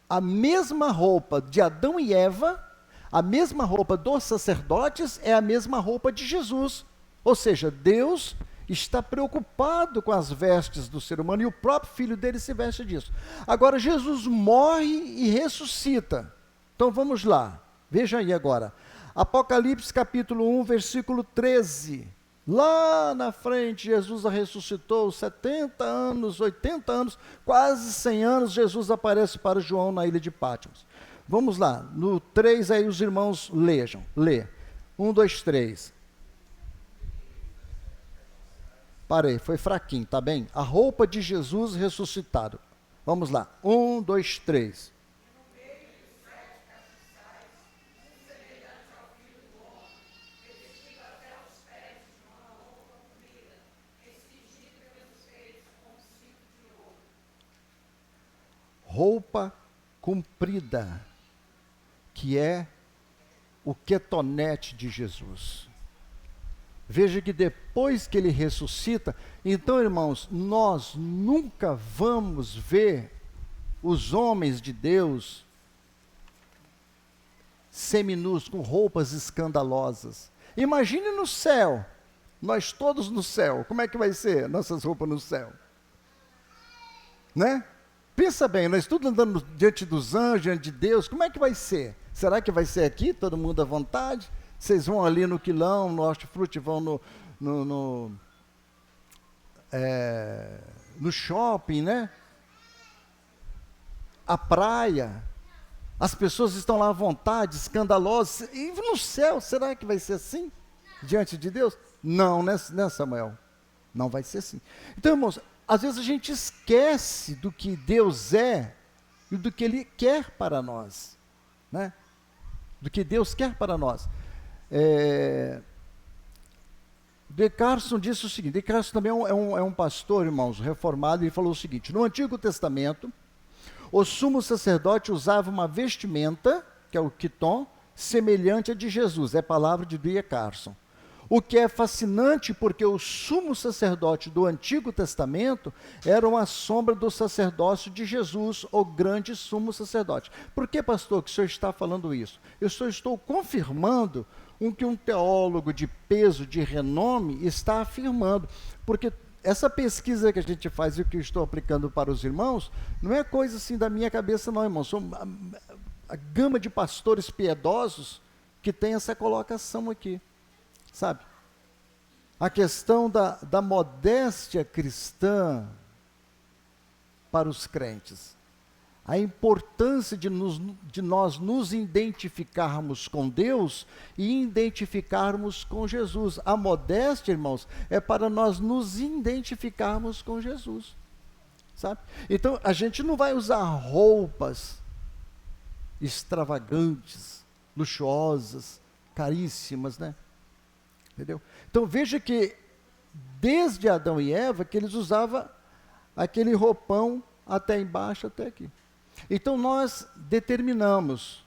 a mesma roupa de Adão e Eva, a mesma roupa dos sacerdotes é a mesma roupa de Jesus. Ou seja, Deus está preocupado com as vestes do ser humano e o próprio filho dele se veste disso. Agora, Jesus morre e ressuscita. Então vamos lá, veja aí agora. Apocalipse capítulo 1, versículo 13. Lá na frente, Jesus ressuscitou, 70 anos, 80 anos, quase 100 anos, Jesus aparece para João na ilha de Patmos. Vamos lá, no 3 aí os irmãos lê. 1, 2, 3. Parei, foi fraquinho, tá bem? A roupa de Jesus ressuscitado. Vamos lá, 1, 2, 3. Roupa comprida, que é o quetonete de Jesus. Veja que depois que ele ressuscita, então, irmãos, nós nunca vamos ver os homens de Deus seminus, com roupas escandalosas. Imagine no céu, nós todos no céu, como é que vai ser nossas roupas no céu? Né? Pensa bem, nós tudo andando diante dos anjos, diante de Deus, como é que vai ser? Será que vai ser aqui, todo mundo à vontade? Vocês vão ali no quilão, no hortifruti, vão no shopping, né? A praia, as pessoas estão lá à vontade, escandalosas. E no céu, será que vai ser assim? Diante de Deus? Não, né, Samuel? Não vai ser assim. Então, irmãos, às vezes a gente esquece do que Deus é e do que Ele quer para nós, né? Do que Deus quer para nós. De Carson disse o seguinte, De Carson também é um pastor, irmãos, reformado, e falou o seguinte: no Antigo Testamento, o sumo sacerdote usava uma vestimenta, que é o quiton, semelhante à de Jesus, é a palavra de D. Carson. O que é fascinante, porque o sumo sacerdote do Antigo Testamento era uma sombra do sacerdócio de Jesus, o grande sumo sacerdote. Por que, pastor, que o senhor está falando isso? Eu só estou confirmando que um teólogo de peso, de renome, está afirmando, porque essa pesquisa que a gente faz e o que eu estou aplicando para os irmãos, não é coisa assim da minha cabeça não, irmão, são a gama de pastores piedosos que tem essa colocação aqui, sabe? A questão da modéstia cristã para os crentes. A importância de nós nos identificarmos com Deus e identificarmos com Jesus. A modéstia, irmãos, é para nós nos identificarmos com Jesus, sabe? Então, a gente não vai usar roupas extravagantes, luxuosas, caríssimas, né? Entendeu? Então, veja que desde Adão e Eva, que eles usavam aquele roupão até embaixo, até aqui. Então, nós determinamos,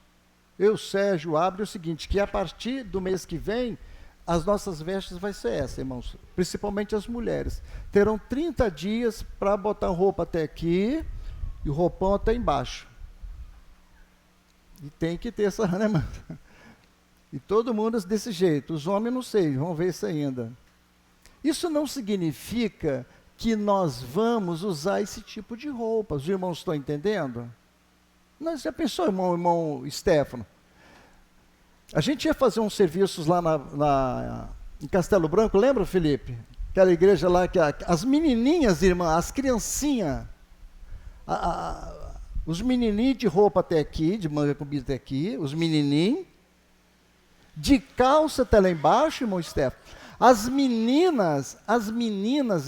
Sérgio, abre o seguinte, que a partir do mês que vem, as nossas vestes vai ser essa, irmãos, principalmente as mulheres. Terão 30 dias para botar roupa até aqui e o roupão até embaixo. E tem que ter essa, né, mano? E todo mundo desse jeito. Os homens não sei, vão ver isso ainda. Isso não significa que nós vamos usar esse tipo de roupa. Os irmãos estão entendendo? Nós já pensou, irmão Stefano? A gente ia fazer uns serviços lá em Castelo Branco, lembra, Felipe? Aquela igreja lá que as menininhas, irmã, as criancinhas, os menininhos de roupa até aqui, de manga comprida até aqui, os menininhos, de calça até lá embaixo, irmão Stefano. As meninas,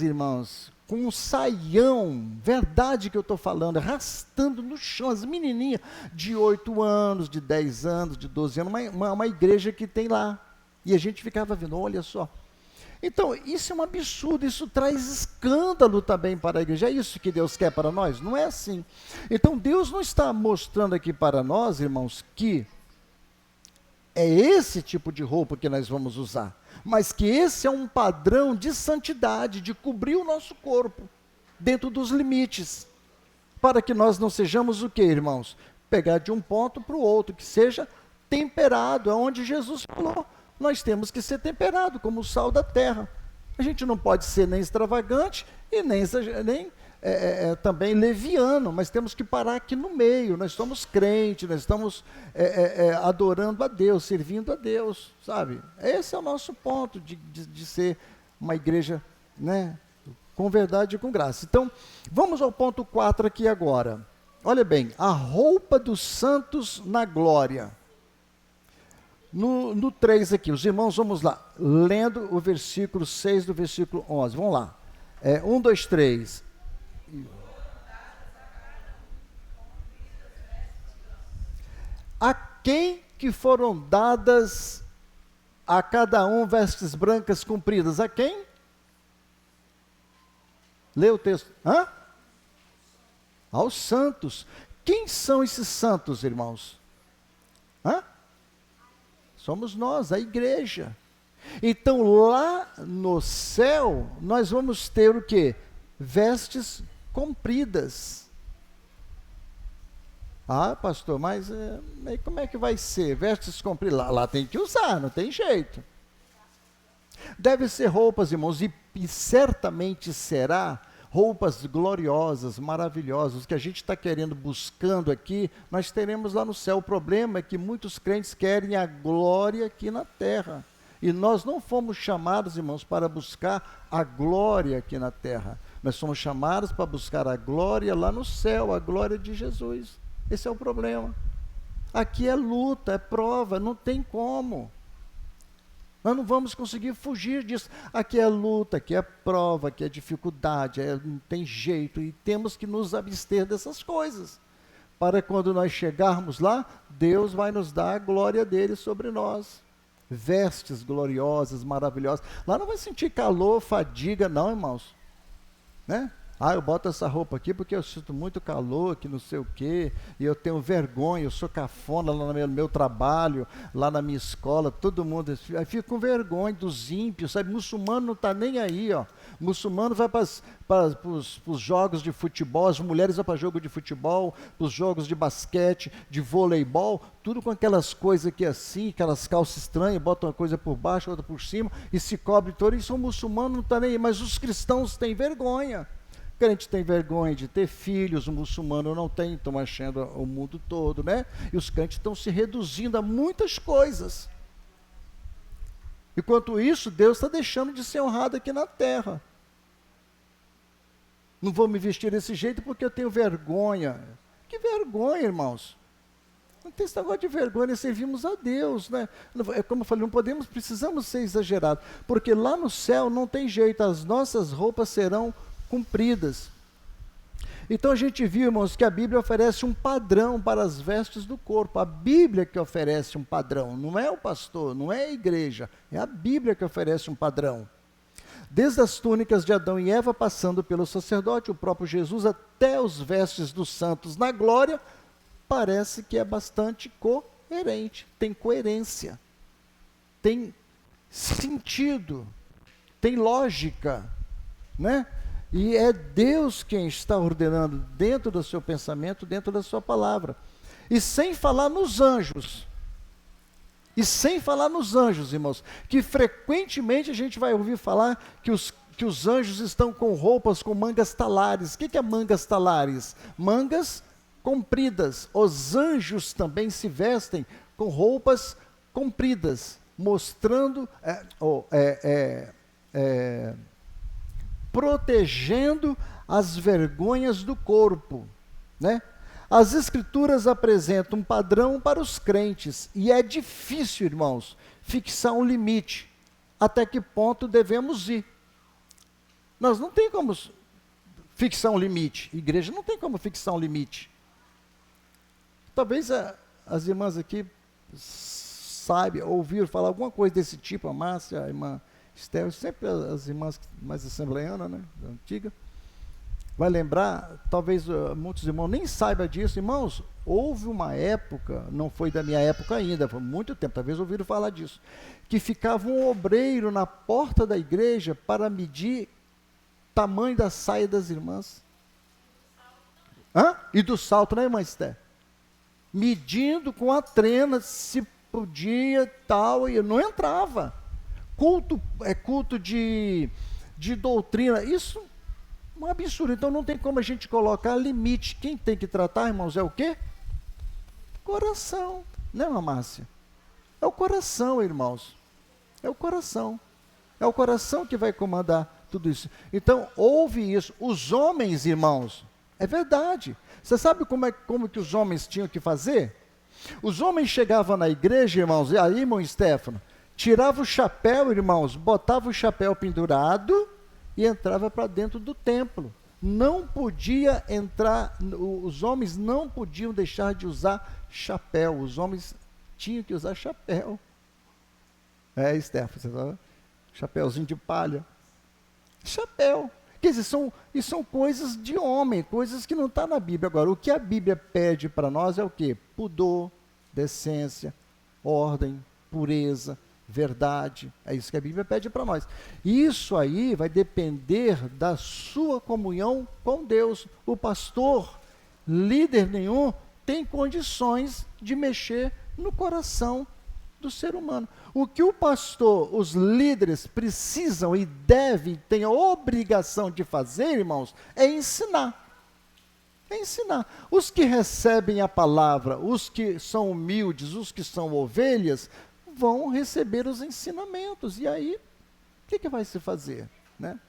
irmãos, com um saião, verdade que eu estou falando, arrastando no chão, as menininhas de 8 anos, de 10 anos, de 12 anos, uma igreja que tem lá. E a gente ficava vendo, olha só. Então, isso é um absurdo, isso traz escândalo também para a igreja. É isso que Deus quer para nós? Não é assim. Então, Deus não está mostrando aqui para nós, irmãos, que é esse tipo de roupa que nós vamos usar, mas que esse é um padrão de santidade, de cobrir o nosso corpo, dentro dos limites, para que nós não sejamos o quê, irmãos? Pegar de um ponto para o outro, que seja temperado, aonde Jesus falou. Nós temos que ser temperado, como o sal da terra. A gente não pode ser nem extravagante e nem também leviano, mas temos que parar aqui no meio. Nós somos crentes, nós estamos adorando a Deus, servindo a Deus, sabe? Esse é o nosso ponto de ser uma igreja, né, com verdade e com graça. Então, vamos ao ponto 4 aqui agora. Olha bem, a roupa dos santos na glória. No 3 aqui, os irmãos, vamos lá, lendo o versículo 6 do versículo 11, vamos lá. 1, 2, 3. A quem que foram dadas a cada um vestes brancas compridas? A quem? Lê o texto. Hã? Aos santos. Quem são esses santos, irmãos? Hã? Somos nós, a igreja. Então, lá no céu, nós vamos ter o quê? Vestes compridas. Ah, pastor, mas como é que vai ser? Vestes compridas? Lá tem que usar, não tem jeito. Deve ser roupas, irmãos, e certamente será roupas gloriosas, maravilhosas, que a gente está querendo, buscando aqui, nós teremos lá no céu. O problema é que muitos crentes querem a glória aqui na terra. E nós não fomos chamados, irmãos, para buscar a glória aqui na terra. Nós somos chamados para buscar a glória lá no céu, a glória de Jesus. Esse é o problema. Aqui é luta, é prova, não tem como. Nós não vamos conseguir fugir disso. Aqui é luta, aqui é prova, aqui é dificuldade, não tem jeito. E temos que nos abster dessas coisas. Para quando nós chegarmos lá, Deus vai nos dar a glória dele sobre nós. Vestes gloriosas, maravilhosas. Lá não vai sentir calor, fadiga, não, irmãos. Né? Ah, eu boto essa roupa aqui porque eu sinto muito calor, que não sei o quê, e eu tenho vergonha, eu sou cafona lá no meu trabalho, lá na minha escola, todo mundo, eu fico com vergonha dos ímpios, sabe? Muçulmano não está nem aí, ó. Muçulmano vai para os jogos de futebol, as mulheres vão para jogo de futebol, para os jogos de basquete, de voleibol, tudo com aquelas coisas aqui assim, aquelas calças estranhas, botam uma coisa por baixo, outra por cima, e se cobre todo, e são muçulmanos, não está nem aí, mas os cristãos têm vergonha. O crente tem vergonha de ter filhos, o muçulmano não tem, estão achando o mundo todo, né? E os crentes estão se reduzindo a muitas coisas. Enquanto isso, Deus está deixando de ser honrado aqui na terra. Não vou me vestir desse jeito porque eu tenho vergonha. Que vergonha, irmãos? Não tem esse negócio de vergonha, nós servimos a Deus, né? É como eu falei, precisamos ser exagerados, porque lá no céu não tem jeito, as nossas roupas serão cumpridas. Então a gente viu, irmãos, que a Bíblia oferece um padrão para as vestes do corpo. A Bíblia que oferece um padrão, não é o pastor, não é a igreja, é a Bíblia que oferece um padrão. Desde as túnicas de Adão e Eva, passando pelo sacerdote, o próprio Jesus, até os vestes dos santos na glória, parece que é bastante coerente, tem coerência, tem sentido, tem lógica, né? E é Deus quem está ordenando dentro do seu pensamento, dentro da sua palavra. E sem falar nos anjos. E sem falar nos anjos, irmãos, que frequentemente a gente vai ouvir falar que os anjos estão com roupas com mangas talares. O que é mangas talares? Mangas compridas. Os anjos também se vestem com roupas compridas, mostrando, protegendo as vergonhas do corpo, né? As Escrituras apresentam um padrão para os crentes, e é difícil, irmãos, fixar um limite, até que ponto devemos ir. Nós não tem como fixar um limite. Igreja não tem como fixar um limite. Talvez as irmãs aqui saibam, ouviram falar alguma coisa desse tipo, a Márcia, a irmã Esther, sempre as irmãs mais assembleianas, né, da antiga, vai lembrar, talvez muitos irmãos nem saibam disso. Irmãos, houve uma época, não foi da minha época ainda, foi muito tempo, talvez ouviram falar disso, que ficava um obreiro na porta da igreja para medir tamanho da saia das irmãs. E do salto, né, irmã Esther? Medindo com a trena se podia tal, e não entrava. Culto de doutrina, isso é um absurdo. Então não tem como a gente colocar limite. Quem tem que tratar, irmãos, é o quê? Coração, né, irmã Márcia? É o coração, irmãos. É o coração. É o coração que vai comandar tudo isso. Então, houve isso. Os homens, irmãos, é verdade. Você sabe como que os homens tinham que fazer? Os homens chegavam na igreja, irmãos, e aí, irmão Stefano, tirava o chapéu, irmãos, botava o chapéu pendurado e entrava para dentro do templo. Não podia entrar, os homens não podiam deixar de usar chapéu. Os homens tinham que usar chapéu. Stefano, você fala, chapéuzinho de palha. Chapéu. Quer dizer, são coisas de homem, coisas que não estão na Bíblia. Agora, o que a Bíblia pede para nós é o quê? Pudor, decência, ordem, pureza, verdade. É isso que a Bíblia pede para nós. Isso aí vai depender da sua comunhão com Deus. O pastor, líder nenhum, tem condições de mexer no coração do ser humano. O que o pastor, os líderes precisam e devem, têm a obrigação de fazer, irmãos, é ensinar. É ensinar. Os que recebem a palavra, os que são humildes, os que são ovelhas, vão receber os ensinamentos. E aí, o que vai se fazer, né?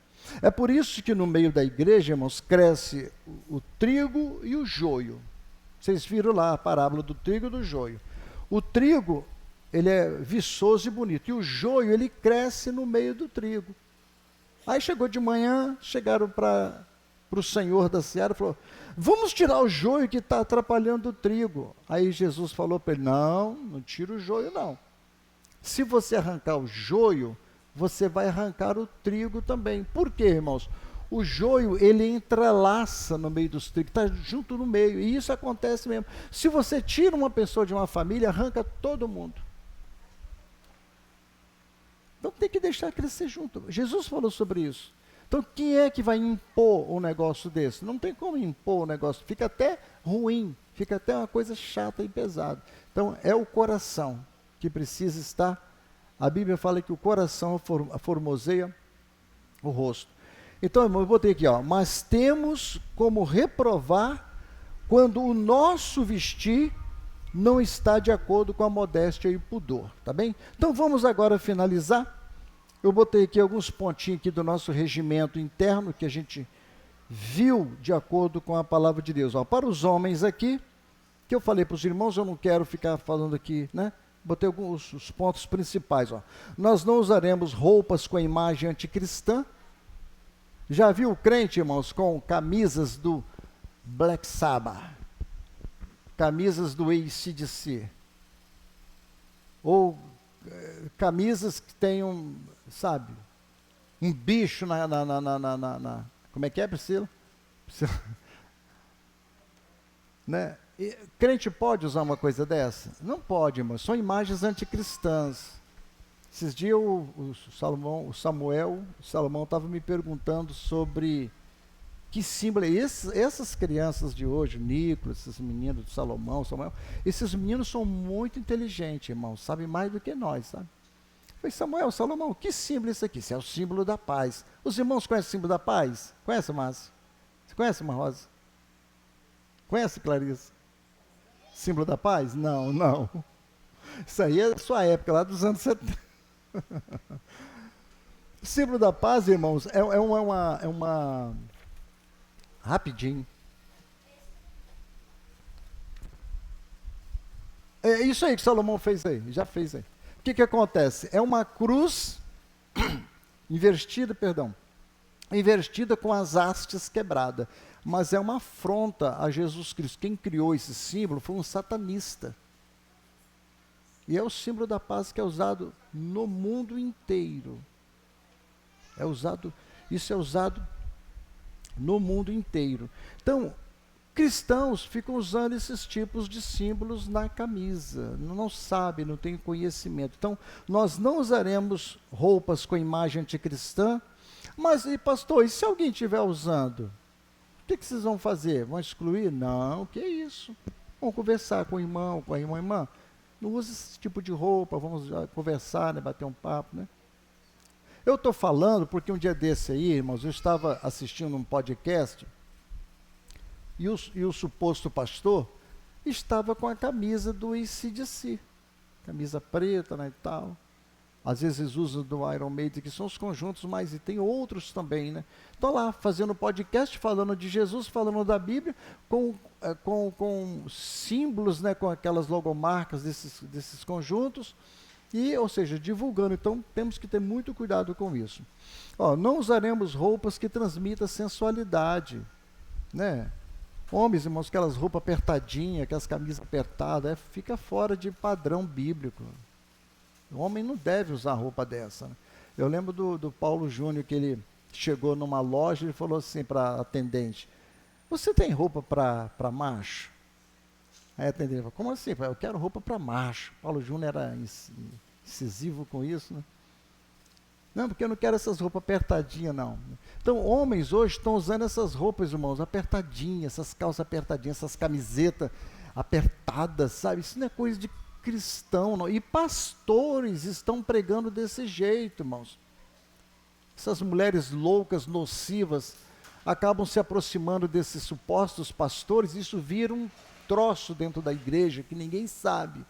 É por isso que no meio da igreja, irmãos, cresce o trigo e o joio. Vocês viram lá a parábola do trigo e do joio. O trigo, ele é viçoso e bonito, e o joio, ele cresce no meio do trigo. Aí chegou de manhã, chegaram para o senhor da seara e falou, vamos tirar o joio que está atrapalhando o trigo. Aí Jesus falou para ele, não tira o joio não. Se você arrancar o joio, você vai arrancar o trigo também. Por quê, irmãos? O joio, ele entrelaça no meio dos trigos, está junto no meio, e isso acontece mesmo. Se você tira uma pessoa de uma família, arranca todo mundo. Então tem que deixar crescer junto. Jesus falou sobre isso. Então quem é que vai impor um negócio desse? Não tem como impor um negócio, fica até ruim, fica até uma coisa chata e pesada. Então é o coração que precisa estar. A Bíblia fala que o coração formoseia o rosto. Então, irmão, eu botei aqui, mas temos como reprovar quando o nosso vestir não está de acordo com a modéstia e o pudor, tá bem? Então vamos agora finalizar. Eu botei aqui alguns pontinhos aqui do nosso regimento interno que a gente viu de acordo com a palavra de Deus. Para os homens aqui, que eu falei para os irmãos, eu não quero ficar falando aqui, né? Botei alguns os pontos principais. Nós não usaremos roupas com a imagem anticristã. Já viu o crente, irmãos, com camisas do Black Sabbath? Camisas do AC/DC, ou camisas que tenham, sabe, um bicho como é que é, Priscila? Né? Crente pode usar uma coisa dessa? Não pode, irmão, são imagens anticristãs. Esses dias o Salomão estava me perguntando sobre que símbolo é essas crianças de hoje, o Nicolas, esses meninos do Samuel, esses meninos são muito inteligentes, irmão, sabem mais do que nós, sabe? Eu falei, Salomão, que símbolo é isso aqui? Isso é o símbolo da paz. Os irmãos conhecem o símbolo da paz? Conhece, Márcio? Você conhece, Irmã Rosa? Conhece, Clarice? Símbolo da paz? Não. Isso aí é da sua época, lá dos anos 70. O símbolo da paz, irmãos, é uma rapidinho. É isso aí que Salomão fez aí, já fez aí. O que acontece? É uma cruz invertida, invertida com as hastes quebradas. Mas é uma afronta a Jesus Cristo. Quem criou esse símbolo foi um satanista. E é o símbolo da paz que é usado no mundo inteiro. Isso é usado no mundo inteiro. Então, cristãos ficam usando esses tipos de símbolos na camisa. Não sabem, não têm conhecimento. Então, nós não usaremos roupas com imagem anticristã. Mas, pastor, e se alguém estiver usando? O que vocês vão fazer? Vão excluir? Não, que é isso? Vamos conversar com o irmão, com a irmã. Não use esse tipo de roupa, vamos conversar, né, bater um papo, né? Eu estou falando porque um dia desse aí, irmãos, eu estava assistindo um podcast e o suposto pastor estava com a camisa do AC/DC, camisa preta, né, e tal. Às vezes eles usam do Iron Maiden, que são os conjuntos, mas e tem outros também, né? Estou lá fazendo podcast, falando de Jesus, falando da Bíblia, com símbolos, né, com aquelas logomarcas desses conjuntos, ou seja, divulgando. Então, temos que ter muito cuidado com isso. Não usaremos roupas que transmitam sensualidade, né? Homens, irmãos, aquelas roupas apertadinhas, aquelas camisas apertadas, fica fora de padrão bíblico. O homem não deve usar roupa dessa, né? Eu lembro do Paulo Júnior, que ele chegou numa loja e falou assim para a atendente: você tem roupa para macho? Aí a atendente falou: como assim? Eu quero roupa para macho. Paulo Júnior era incisivo com isso, né? Não, porque eu não quero essas roupas apertadinhas, não. Então, homens hoje estão usando essas roupas, irmãos, apertadinhas, essas calças apertadinhas, essas camisetas apertadas, sabe? Isso não é coisa de cristão, não. E pastores estão pregando desse jeito, irmãos. Essas mulheres loucas, nocivas, acabam se aproximando desses supostos pastores, e isso vira um troço dentro da igreja que ninguém sabe.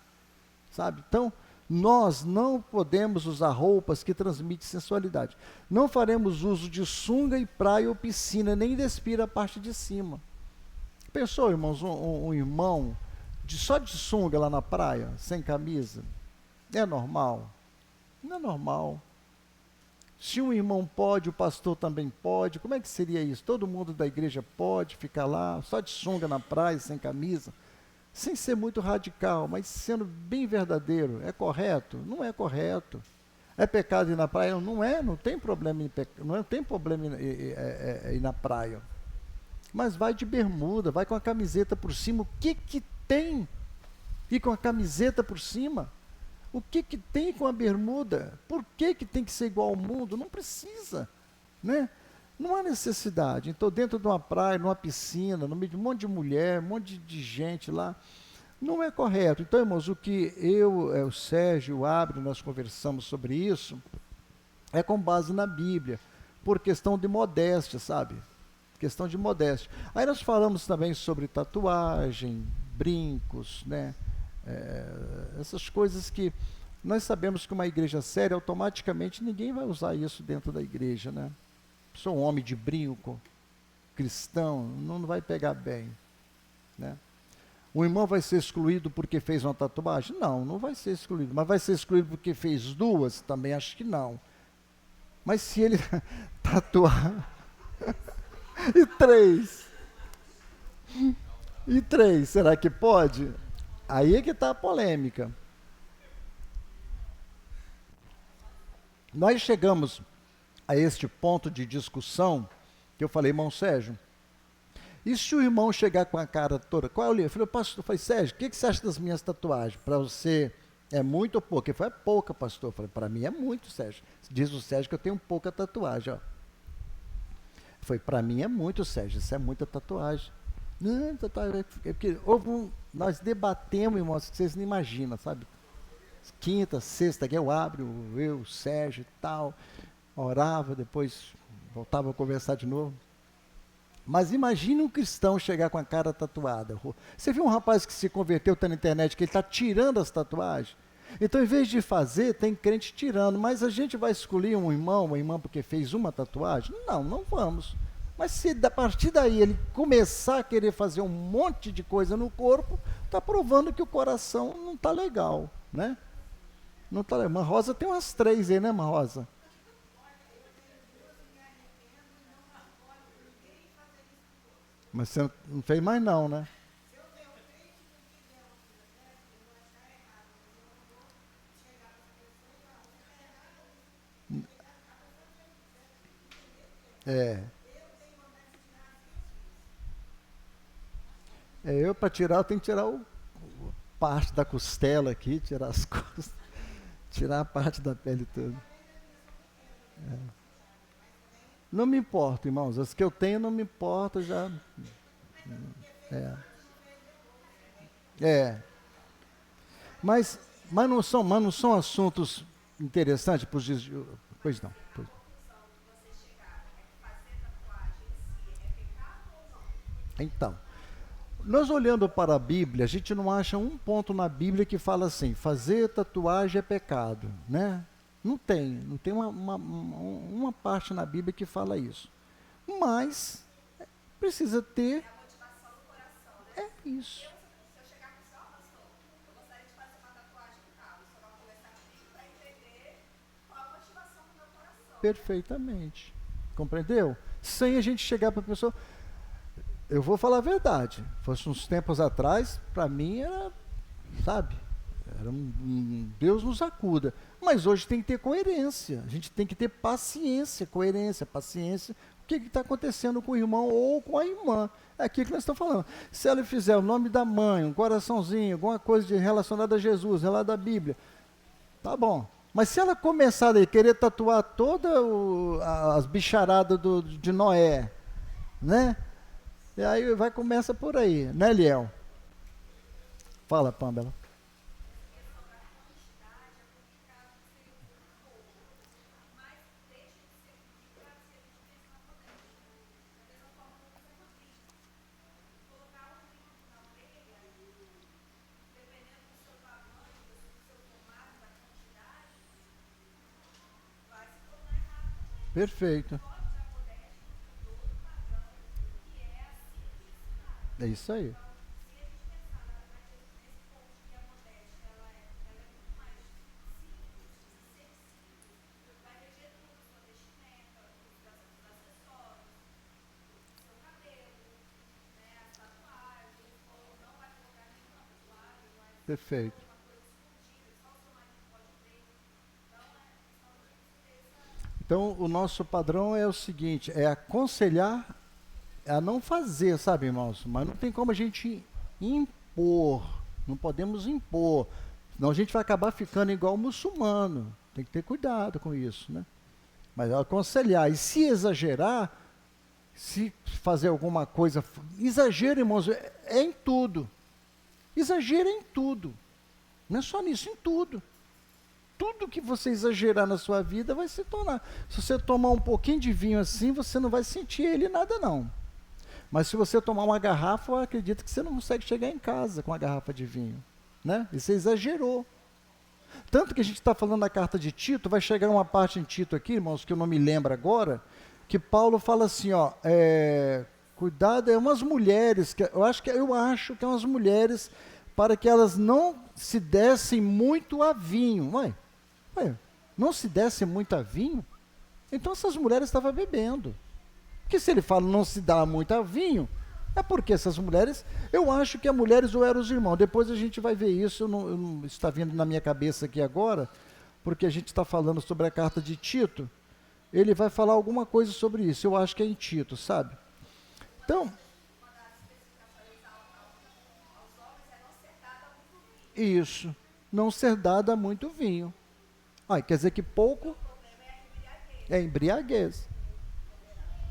Então, nós não podemos usar roupas que transmitem sensualidade. Não faremos uso de sunga e praia ou piscina, nem despir a parte de cima. Pensou, irmãos, um irmão só de sunga lá na praia, sem camisa? É normal? Não é normal. Se um irmão pode, o pastor também pode. Como é que seria isso? Todo mundo da igreja pode ficar lá, só de sunga na praia, sem camisa? Sem ser muito radical, mas sendo bem verdadeiro. É correto? Não é correto. É pecado ir na praia? Não é, não tem problema ir na praia. Mas vai de bermuda, vai com a camiseta por cima. O que tem ir com a camiseta por cima? O que tem com a bermuda? Por que tem que ser igual ao mundo? Não precisa, né? Não há necessidade. Então, dentro de uma praia, numa piscina, no meio de um monte de mulher, um monte de gente lá, não é correto. Então, irmãos, o que o Sérgio, o Abner, nós conversamos sobre isso, é com base na Bíblia, por questão de modéstia, sabe? Questão de modéstia. Aí nós falamos também sobre tatuagem, brincos, né? Essas coisas que nós sabemos que uma igreja séria, automaticamente ninguém vai usar isso dentro da igreja, né? Sou um homem de brinco, cristão, não vai pegar bem, né? O irmão vai ser excluído porque fez uma tatuagem? Não vai ser excluído. Mas vai ser excluído porque fez duas? Também acho que não. Mas se ele tatuar... E três, será que pode? Aí é que está a polêmica. Nós chegamos a este ponto de discussão, que eu falei: irmão Sérgio, e se o irmão chegar com a cara toda? Qual é o livro? Eu falei: Sérgio, o que você acha das minhas tatuagens? Para você é muito ou pouco? Ele falou: é pouca, pastor. Eu falei: para mim é muito, Sérgio. Diz o Sérgio que eu tenho pouca tatuagem, ó. Foi: para mim é muito, Sérgio, isso é muita tatuagem. Não, tatuagem, porque nós debatemos, irmãos, que vocês não imaginam, sabe? Quinta, sexta, que eu abro, o Sérgio e tal, orava, depois voltava a conversar de novo. Mas imagine um cristão chegar com a cara tatuada. Você viu um rapaz que se converteu, está na internet, que ele está tirando as tatuagens? Então, em vez de fazer, tem crente tirando. Mas a gente vai escolher um irmão, uma irmã, porque fez uma tatuagem? Não vamos. Mas se a partir daí ele começar a querer fazer um monte de coisa no corpo, está provando que o coração não está legal, né? Não tá legal. Irmã Rosa tem umas 3 aí, né, irmã Rosa? Mas você não fez mais não, né? É. Eu para tirar, eu tenho que tirar parte da costela aqui, tirar as costas, tirar a parte da pele toda. Não me importa, irmãos. As que eu tenho não me importa já. É. É. Mas, mas não são assuntos interessantes para os dias de... Pois não. Pois. Então, nós olhando para a Bíblia, a gente não acha um ponto na Bíblia que fala assim, fazer tatuagem é pecado, né? Não tem uma parte na Bíblia que fala isso. Mas precisa ter, é isso, perfeitamente. Compreendeu? Sem a gente chegar para a pessoa, eu vou falar a verdade. Fosse uns tempos atrás, para mim era, sabe, era um Deus nos acuda. Mas hoje tem que ter coerência. A gente tem que ter paciência, coerência, paciência. O que está acontecendo com o irmão ou com a irmã? É aquilo que nós estamos falando. Se ela fizer o nome da mãe, um coraçãozinho, alguma coisa relacionada a Jesus, relacionada à Bíblia, tá bom. Mas se ela começar a querer tatuar todas as bicharadas de Noé, né? E aí começa por aí, né, Liel? Fala, Pamela. Perfeito. É isso aí. Perfeito. Então, o nosso padrão é o seguinte, é aconselhar a não fazer, sabe, irmãos? Mas não tem como a gente impor, não podemos impor, senão a gente vai acabar ficando igual o muçulmano. Tem que ter cuidado com isso, né? Mas aconselhar, e se exagerar, se fazer alguma coisa, exagero, irmãos, é em tudo. Exagero em tudo. Não é só nisso, em tudo. Tudo que você exagerar na sua vida vai se tornar. Se você tomar um pouquinho de vinho assim, você não vai sentir ele nada não. Mas se você tomar uma garrafa, eu acredito que você não consegue chegar em casa com uma garrafa de vinho, né? E você exagerou. Tanto que a gente está falando da carta de Tito, vai chegar uma parte em Tito aqui, irmãos, que eu não me lembro agora, que Paulo fala assim, ó, cuidado, é umas mulheres, eu acho que é umas mulheres para que elas não se dessem muito a vinho. Ué, não se dessem muito a vinho? Então essas mulheres estavam bebendo. Porque se ele fala não se dá muito a vinho, é porque essas mulheres, eu acho que as mulheres ou eram os irmãos. Depois a gente vai ver isso, está vindo na minha cabeça aqui agora, porque a gente está falando sobre a carta de Tito, ele vai falar alguma coisa sobre isso, eu acho que é em Tito, sabe? Então, isso, não ser dado a muito vinho. Quer dizer que pouco é embriaguez.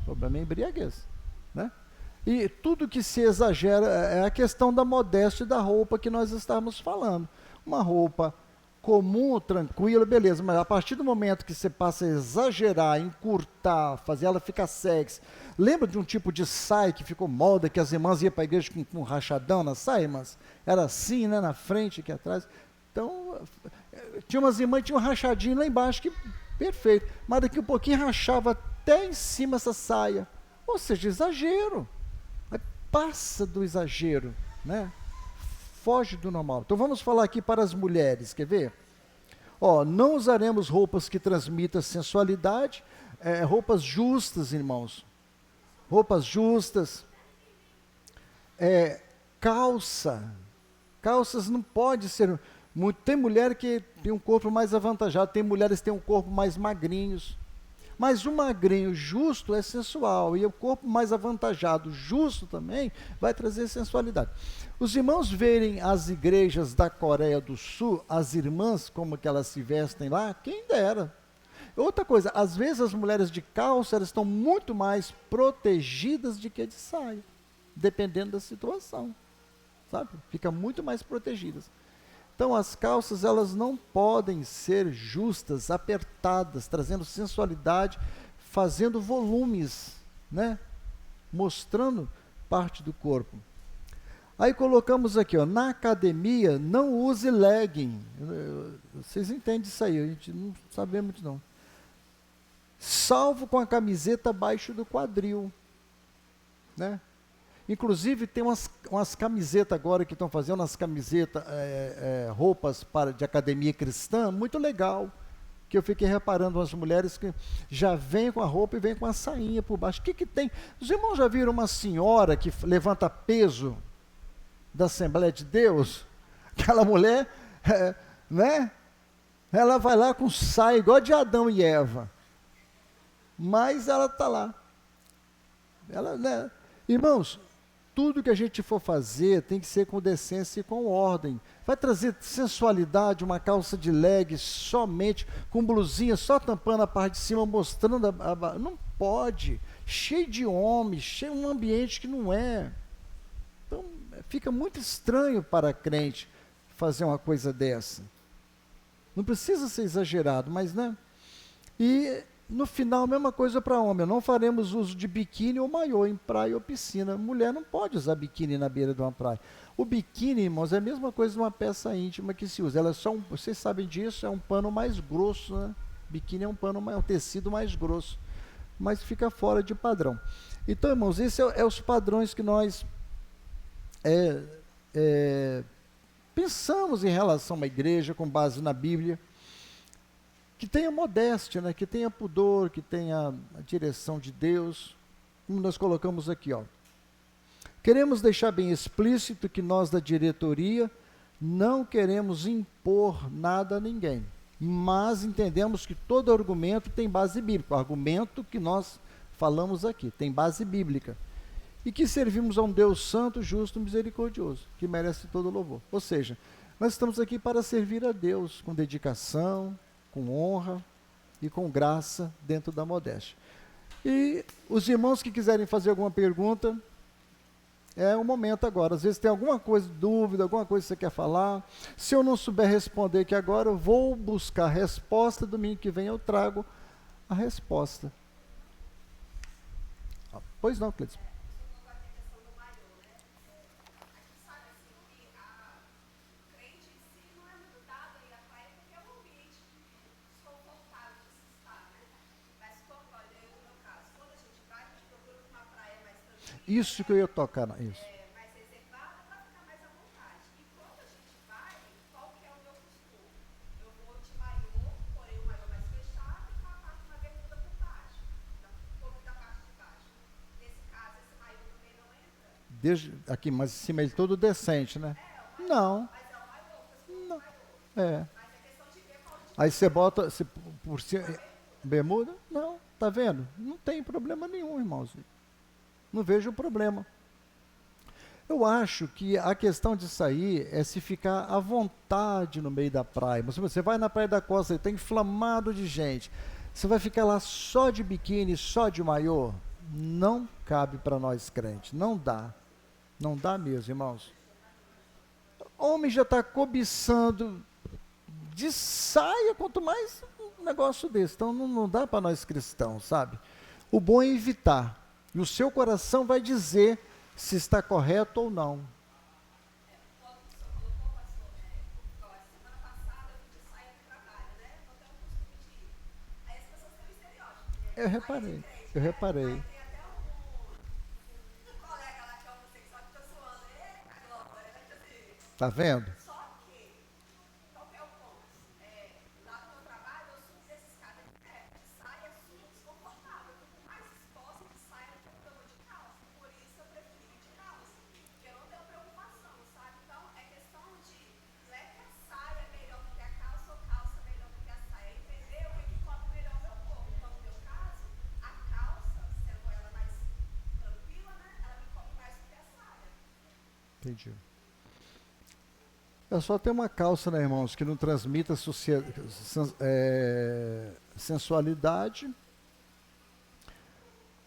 O problema é embriaguez, né? E tudo que se exagera é a questão da modéstia da roupa que nós estamos falando. Uma roupa comum, tranquila, beleza, mas a partir do momento que você passa a exagerar, encurtar, fazer ela ficar sexy. Lembra de um tipo de saia que ficou moda, que as irmãs iam para a igreja com um rachadão na saia, irmãs? Era assim, né, na frente, aqui atrás. Então, tinha umas irmãs que tinham um rachadinho lá embaixo, que perfeito, mas daqui um pouquinho rachava até em cima essa saia. Ou seja, exagero. Passa do exagero, né? Foge do normal. Então vamos falar aqui para as mulheres, quer ver? Não usaremos roupas que transmitam sensualidade, roupas justas, irmãos. Roupas justas, calça. Calças não pode ser muito. Tem mulher que tem um corpo mais avantajado, tem mulheres que têm um corpo mais magrinhos. Mas o magrinho justo é sensual, e o corpo mais avantajado, justo também, vai trazer sensualidade. Os irmãos verem as igrejas da Coreia do Sul, as irmãs, como que elas se vestem lá, quem dera. Outra coisa, às vezes as mulheres de calça, elas estão muito mais protegidas do que de saia, dependendo da situação, sabe? Fica muito mais protegidas. Então as calças, elas não podem ser justas, apertadas, trazendo sensualidade, fazendo volumes, né? Mostrando parte do corpo. Aí colocamos aqui, ó, na academia, não use legging. Vocês entendem isso aí, a gente não sabemos não. Salvo com a camiseta abaixo do quadril, né? Inclusive tem umas camisetas agora que estão fazendo, umas camisetas, roupas de academia cristã, muito legal, que eu fiquei reparando as mulheres que já vêm com a roupa e vêm com a sainha por baixo. O que tem? Os irmãos já viram uma senhora que levanta peso da Assembleia de Deus? Aquela mulher, né? Ela vai lá com saia igual de Adão e Eva, mas ela está lá. Ela, né? Irmãos, tudo que a gente for fazer tem que ser com decência e com ordem. Vai trazer sensualidade, uma calça de leg somente, com blusinha só tampando a parte de cima, mostrando não pode. Cheio de homens, cheio de um ambiente que não é. Então, fica muito estranho para a crente fazer uma coisa dessa. Não precisa ser exagerado, mas, né? E no final, a mesma coisa para homem. Não faremos uso de biquíni ou maiô em praia ou piscina. Mulher não pode usar biquíni na beira de uma praia. O biquíni, irmãos, é a mesma coisa de uma peça íntima que se usa. Ela é só vocês sabem disso, é um pano mais grosso, né? Biquíni é um tecido mais grosso, mas fica fora de padrão. Então, irmãos, esses são os padrões que nós pensamos em relação à igreja, com base na Bíblia. Que tenha modéstia, né? Que tenha pudor, que tenha a direção de Deus. Como nós colocamos aqui, ó. Queremos deixar bem explícito que nós da diretoria não queremos impor nada a ninguém, mas entendemos que todo argumento tem base bíblica. O argumento que nós falamos aqui tem base bíblica. E que servimos a um Deus santo, justo, misericordioso, que merece todo louvor. Ou seja, nós estamos aqui para servir a Deus com dedicação, com honra e com graça dentro da modéstia. E os irmãos que quiserem fazer alguma pergunta, é o momento agora. Às vezes tem alguma coisa, dúvida, alguma coisa que você quer falar. Se eu não souber responder aqui agora, eu vou buscar a resposta. Domingo que vem eu trago a resposta. Pois não, Cleiton. Isso que eu ia tocar, isso. Mais reservada para ficar mais à vontade. E quando a gente vai, qual que é o meu costume? Eu vou de maiô, porém o maiô mais fechado e com uma bermuda por baixo, da parte de baixo. Nesse caso, esse maiô também não entra? Aqui, mas em cima ele todo decente, né? Não. Mas é o maiô, Não. É. mas é questão de ver qual de Aí você bota por cima. Bermuda? Não. Tá vendo? Não tem problema nenhum, irmãos. Não vejo problema. Eu acho que a questão de sair é se ficar à vontade no meio da praia. Mas se você vai na Praia da Costa e está inflamado de gente, você vai ficar lá só de biquíni, só de maiô? Não cabe para nós crentes. Não dá. Não dá mesmo, irmãos. O homem já está cobiçando de saia, quanto mais um negócio desse. Então não dá para nós cristãos, sabe? O bom é evitar. E o seu coração vai dizer se está correto ou não. quando o senhor colocou, pastor, semana passada eu fui de saia para o trabalho, né? Não tenho o costume de ir. Aí as pessoas têm um estereótipo. Eu reparei, eu reparei. Aí tem até um colega lá que é homossexual que tá zoando. Eita, Glória, né? Assim. Tá vendo? Só que, qual que é o ponto? Lá no meu trabalho, eu subo desses caras de saia super desconfortável. Eu fico mais exposta de saia do que eu tô de calça. Por isso eu prefiro ir de calça. Porque eu Entendi. É só ter uma calça, né, irmãos, que não transmita sensualidade.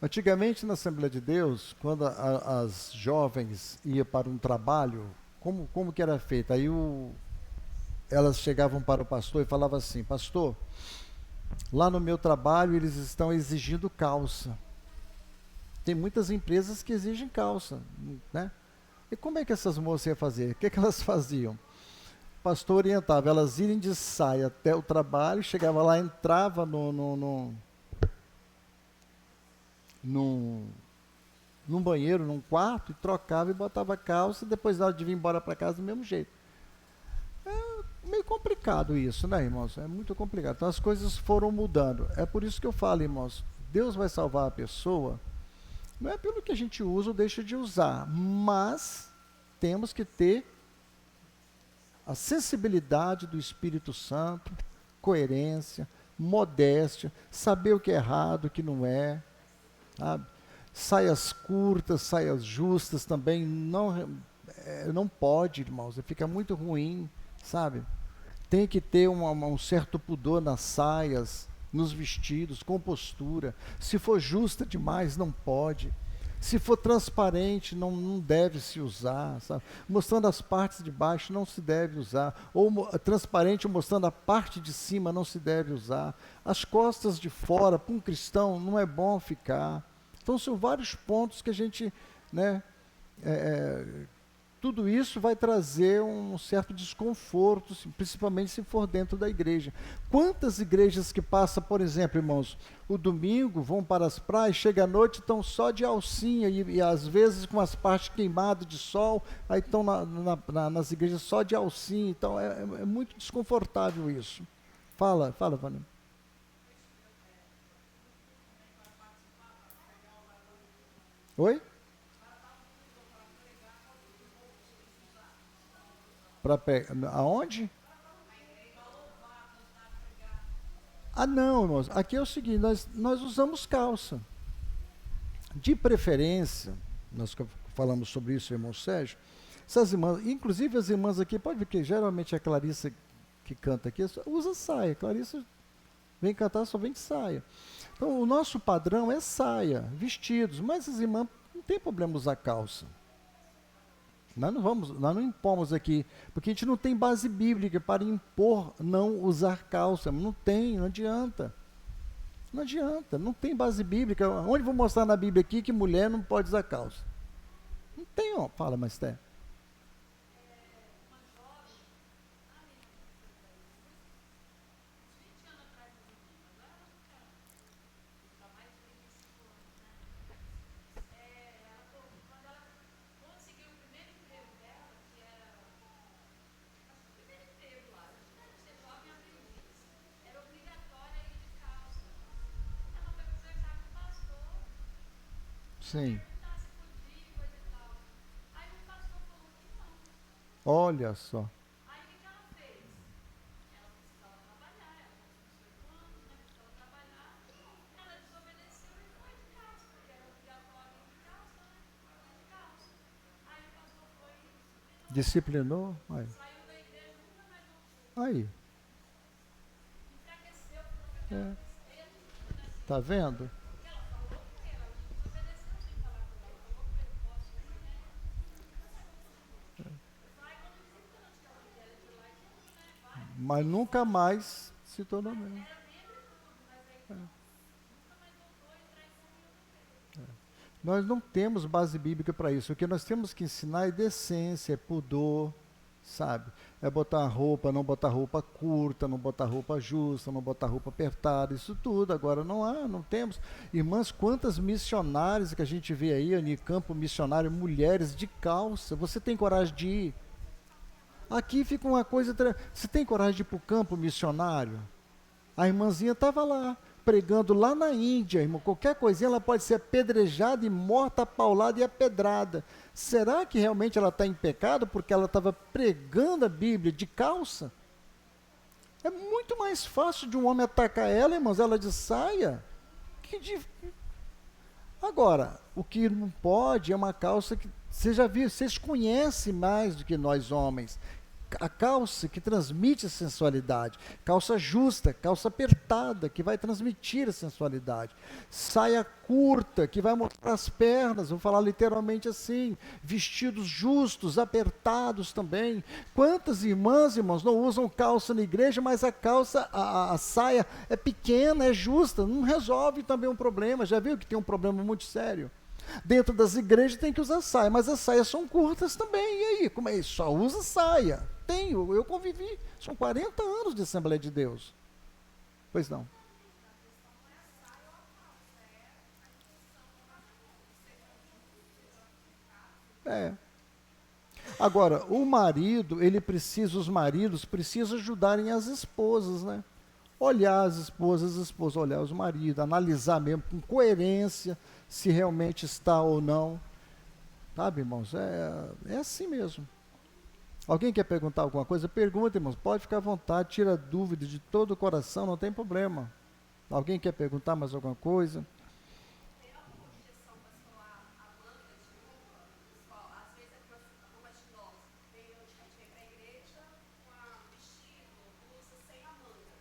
Antigamente, na Assembleia de Deus, quando as jovens iam para um trabalho, como que era feito? Aí elas chegavam para o pastor e falavam assim: pastor, lá no meu trabalho eles estão exigindo calça. Tem muitas empresas que exigem calça, né? E como é que essas moças iam fazer? O que elas faziam? O pastor orientava elas irem de saia até o trabalho, chegava lá, entrava num banheiro, num quarto, e trocava e botava a calça, e depois ela devia ir embora para casa do mesmo jeito. É meio complicado isso, né, irmãos? É muito complicado. Então as coisas foram mudando. É por isso que eu falo, irmãos, Deus vai salvar a pessoa, não é pelo que a gente usa ou deixa de usar, mas temos que ter a sensibilidade do Espírito Santo, coerência, modéstia, saber o que é errado, o que não é, sabe? Saias curtas, saias justas também, não pode, irmãos, fica muito ruim, sabe? Tem que ter um certo pudor nas saias, nos vestidos, com postura. Se for justa demais, não pode. Se for transparente, não deve se usar, sabe? Mostrando as partes de baixo, não se deve usar. Ou transparente, mostrando a parte de cima, não se deve usar. As costas de fora, para um cristão, não é bom ficar. Então, são vários pontos que a gente, né, tudo isso vai trazer um certo desconforto, principalmente se for dentro da igreja. Quantas igrejas que passam, por exemplo, irmãos, o domingo vão para as praias, chega à noite, estão só de alcinha e às vezes com as partes queimadas de sol, aí estão nas igrejas só de alcinha, então é muito desconfortável isso. Fala, Vânia. Oi? Aonde? Ah, não, irmãos. Aqui é o seguinte, nós usamos calça. De preferência, nós falamos sobre isso, irmão Sérgio, essas irmãs, inclusive as irmãs aqui, pode ver que geralmente a Clarissa que canta aqui, usa saia. Clarissa vem cantar, só vem de saia. Então, o nosso padrão é saia, vestidos, mas as irmãs não tem problema usar calça. Nós não impomos aqui, porque a gente não tem base bíblica para impor não usar calça. Não tem, não adianta. Não adianta, não tem base bíblica. Onde vou mostrar na Bíblia aqui que mulher não pode usar calça? Não tem, ó. Fala, Masté. Sim. Olha só. Disciplinou? Aí. É. Tá vendo? Mas nunca mais se tornou mesmo. Nós não temos base bíblica para isso. O que nós temos que ensinar é decência, é pudor, sabe? É botar roupa, não botar roupa curta, não botar roupa justa, não botar roupa apertada, isso tudo. Agora não temos. Irmãs, quantas missionárias que a gente vê aí, em campo missionário, mulheres de calça. Você tem coragem de ir? Aqui fica uma coisa... Você tem coragem de ir para o campo missionário? A irmãzinha estava lá, pregando lá na Índia, irmão. Qualquer coisinha ela pode ser apedrejada e morta, apaulada e apedrada. Será que realmente ela está em pecado porque ela estava pregando a Bíblia de calça? É muito mais fácil de um homem atacar ela, irmãos, ela de saia. Agora, o que não pode é uma calça que Você já viu, vocês conhecem mais do que nós homens. A calça que transmite a sensualidade, calça justa, calça apertada, que vai transmitir a sensualidade, saia curta, que vai mostrar as pernas, vou falar literalmente assim, vestidos justos, apertados também. Quantas irmãs, irmãos, não usam calça na igreja, mas a calça, a saia é pequena, é justa, não resolve também um problema. Já viu que tem um problema muito sério? Dentro das igrejas tem que usar saia, mas as saias são curtas também. E aí, como é isso? Só usa saia. Tenho, eu convivi, são 40 anos de Assembleia de Deus. Pois não. É. Agora, o marido, os maridos precisam ajudarem as esposas, né? Olhar as esposas olhar os maridos, analisar mesmo com coerência se realmente está ou não. Sabe, irmãos? É assim mesmo. Alguém quer perguntar alguma coisa? Pergunta, irmãos. Pode ficar à vontade, tira dúvida de todo o coração, não tem problema. Alguém quer perguntar mais alguma coisa? Tem alguma objeção, pastor, à manga de roupa? Pessoal, às vezes é uma de nós. A gente vem para a igreja com um vestido, blusa sem a manga.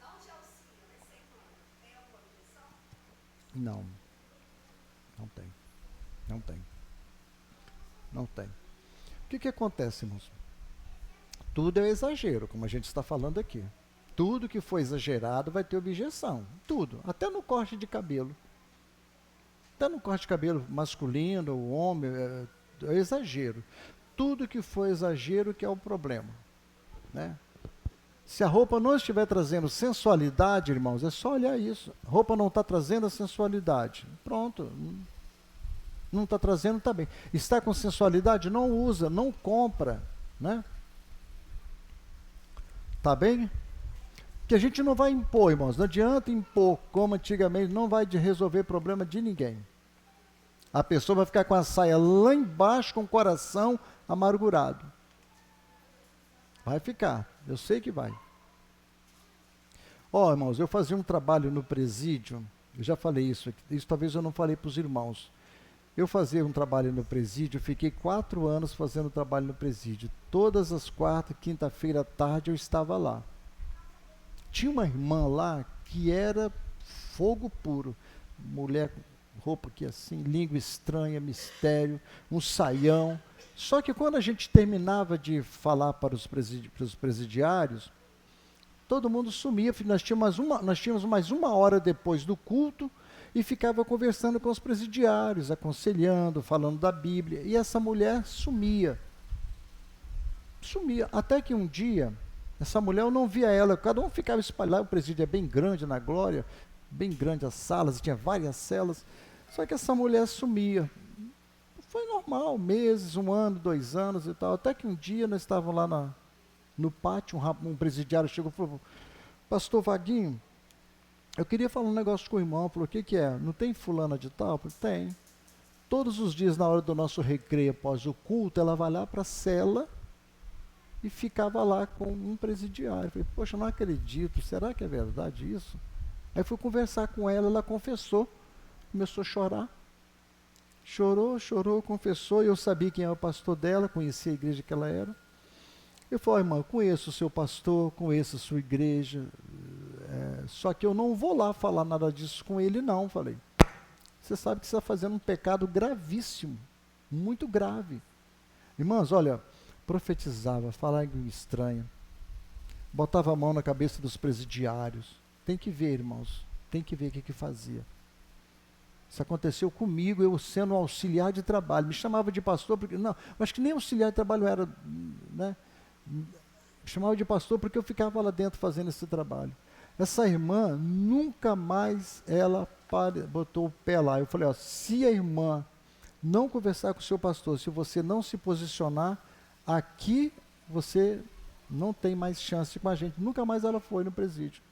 Não de alcinha, mas sem manga. Tem alguma objeção? Não. Não tem. Não tem. Não tem. O que acontece, irmãos? Tudo é exagero, como a gente está falando aqui. Tudo que for exagerado vai ter objeção. Tudo. Até no corte de cabelo. Até no corte de cabelo masculino, o homem, é exagero. Tudo que for exagero que é o problema. Né? Se a roupa não estiver trazendo sensualidade, irmãos, é só olhar isso. A roupa não está trazendo a sensualidade. Pronto. Não está trazendo, está bem. Está com sensualidade? Não usa, não compra. Né? Tá bem? Que a gente não vai impor, irmãos. Não adianta impor, como antigamente, não vai resolver problema de ninguém. A pessoa vai ficar com a saia lá embaixo, com o coração amargurado. Vai ficar, eu sei que vai. Ó, irmãos, eu fazia um trabalho no presídio, eu já falei isso talvez eu não falei para os irmãos. Eu fazia um trabalho no presídio, fiquei 4 anos fazendo trabalho no presídio. Todas as quartas, quinta-feira à tarde eu estava lá. Tinha uma irmã lá que era fogo puro. Mulher com roupa aqui assim, língua estranha, mistério, um saião. Só que quando a gente terminava de falar para os presidiários, todo mundo sumia. Nós tínhamos mais uma hora depois do culto, e ficava conversando com os presidiários, aconselhando, falando da Bíblia. E essa mulher sumia. Sumia. Até que um dia, essa mulher, eu não via ela. Cada um ficava espalhado. O presídio é bem grande na Glória. Bem grande as salas, tinha várias celas. Só que essa mulher sumia. Foi normal, meses, 1 ano, 2 anos e tal. Até que um dia nós estávamos lá no pátio, um presidiário chegou e falou: Pastor Vaguinho, eu queria falar um negócio com o irmão. Falou: o que é? Não tem fulana de tal? Eu falei: tem. Todos os dias, na hora do nosso recreio, após o culto, ela vai lá para a cela e ficava lá com um presidiário. Eu falei: poxa, não acredito, será que é verdade isso? Aí fui conversar com ela, ela confessou, começou a chorar. Chorou, confessou, e eu sabia quem era o pastor dela, conhecia a igreja que ela era. Eu falei: irmã, conheço o seu pastor, conheço a sua igreja, só que eu não vou lá falar nada disso com ele, não. Falei: você sabe que você está fazendo um pecado gravíssimo, muito grave. Irmãs, olha, profetizava, falava em língua estranha, botava a mão na cabeça dos presidiários. Tem que ver, irmãos, tem que ver o que fazia. Isso aconteceu comigo, eu sendo um auxiliar de trabalho. Me chamava de pastor, porque não, acho que nem auxiliar de trabalho era, né? Me chamava de pastor porque eu ficava lá dentro fazendo esse trabalho. Essa irmã, nunca mais ela botou o pé lá. Eu falei: ó, se a irmã não conversar com o seu pastor, se você não se posicionar, aqui você não tem mais chance com a gente. Nunca mais ela foi no presídio.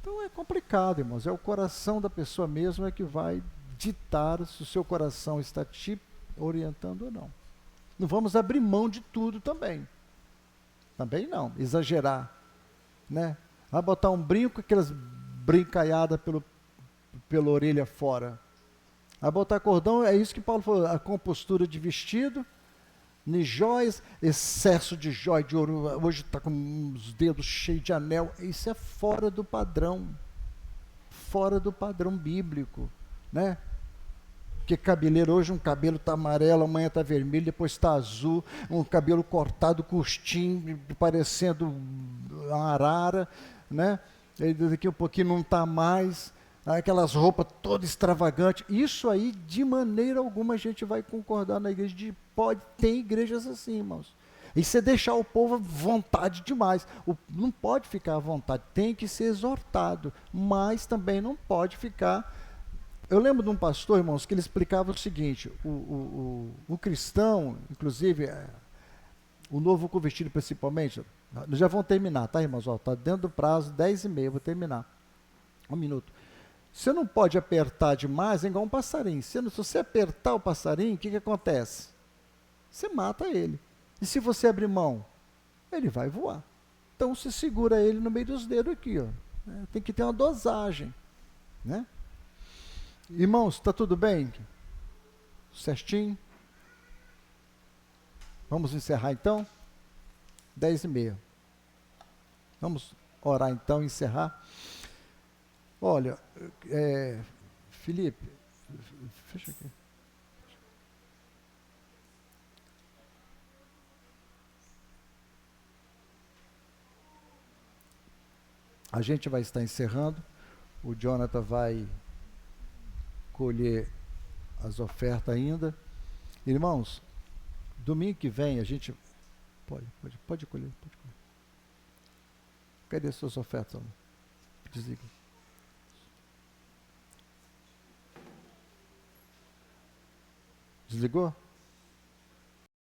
Então é complicado, irmãos. É o coração da pessoa mesmo que vai ditar se o seu coração está te orientando ou não. Não vamos abrir mão de tudo também. Também não, exagerar, né? Vai botar um brinco, aquelas brincalhadas pela orelha fora. A botar cordão é isso que Paulo falou, a compostura de vestido, nem joias, excesso de joia de ouro, hoje está com os dedos cheios de anel, isso é fora do padrão bíblico, né? Porque cabeleiro hoje, um cabelo está amarelo, amanhã está vermelho, depois está azul, um cabelo cortado, curtinho, parecendo uma arara, né? E daqui a pouquinho não está mais, aquelas roupas todas extravagantes. Isso aí, de maneira alguma, a gente vai concordar na igreja. Tem igrejas assim, irmãos. Isso é deixar o povo à vontade demais. Não pode ficar à vontade, tem que ser exortado, mas também não pode ficar. Eu lembro de um pastor, irmãos, que ele explicava o seguinte: o cristão, inclusive, o novo convertido principalmente, já vão terminar, tá, irmãos? Está dentro do prazo, 10h30, vou terminar. 1 minuto. Você não pode apertar demais, é igual um passarinho. Se você apertar o passarinho, o que acontece? Você mata ele. E se você abrir mão, ele vai voar. Então você segura ele no meio dos dedos aqui, ó. Tem que ter uma dosagem, né? Irmãos, está tudo bem? Certinho? Vamos encerrar então? 10h30. Vamos orar então e encerrar. Olha, Felipe, fecha aqui. A gente vai estar encerrando. O Jonathan vai colher as ofertas ainda. Irmãos, domingo que vem a gente pode colher. Cadê suas ofertas, amor? Desliga. Desligou?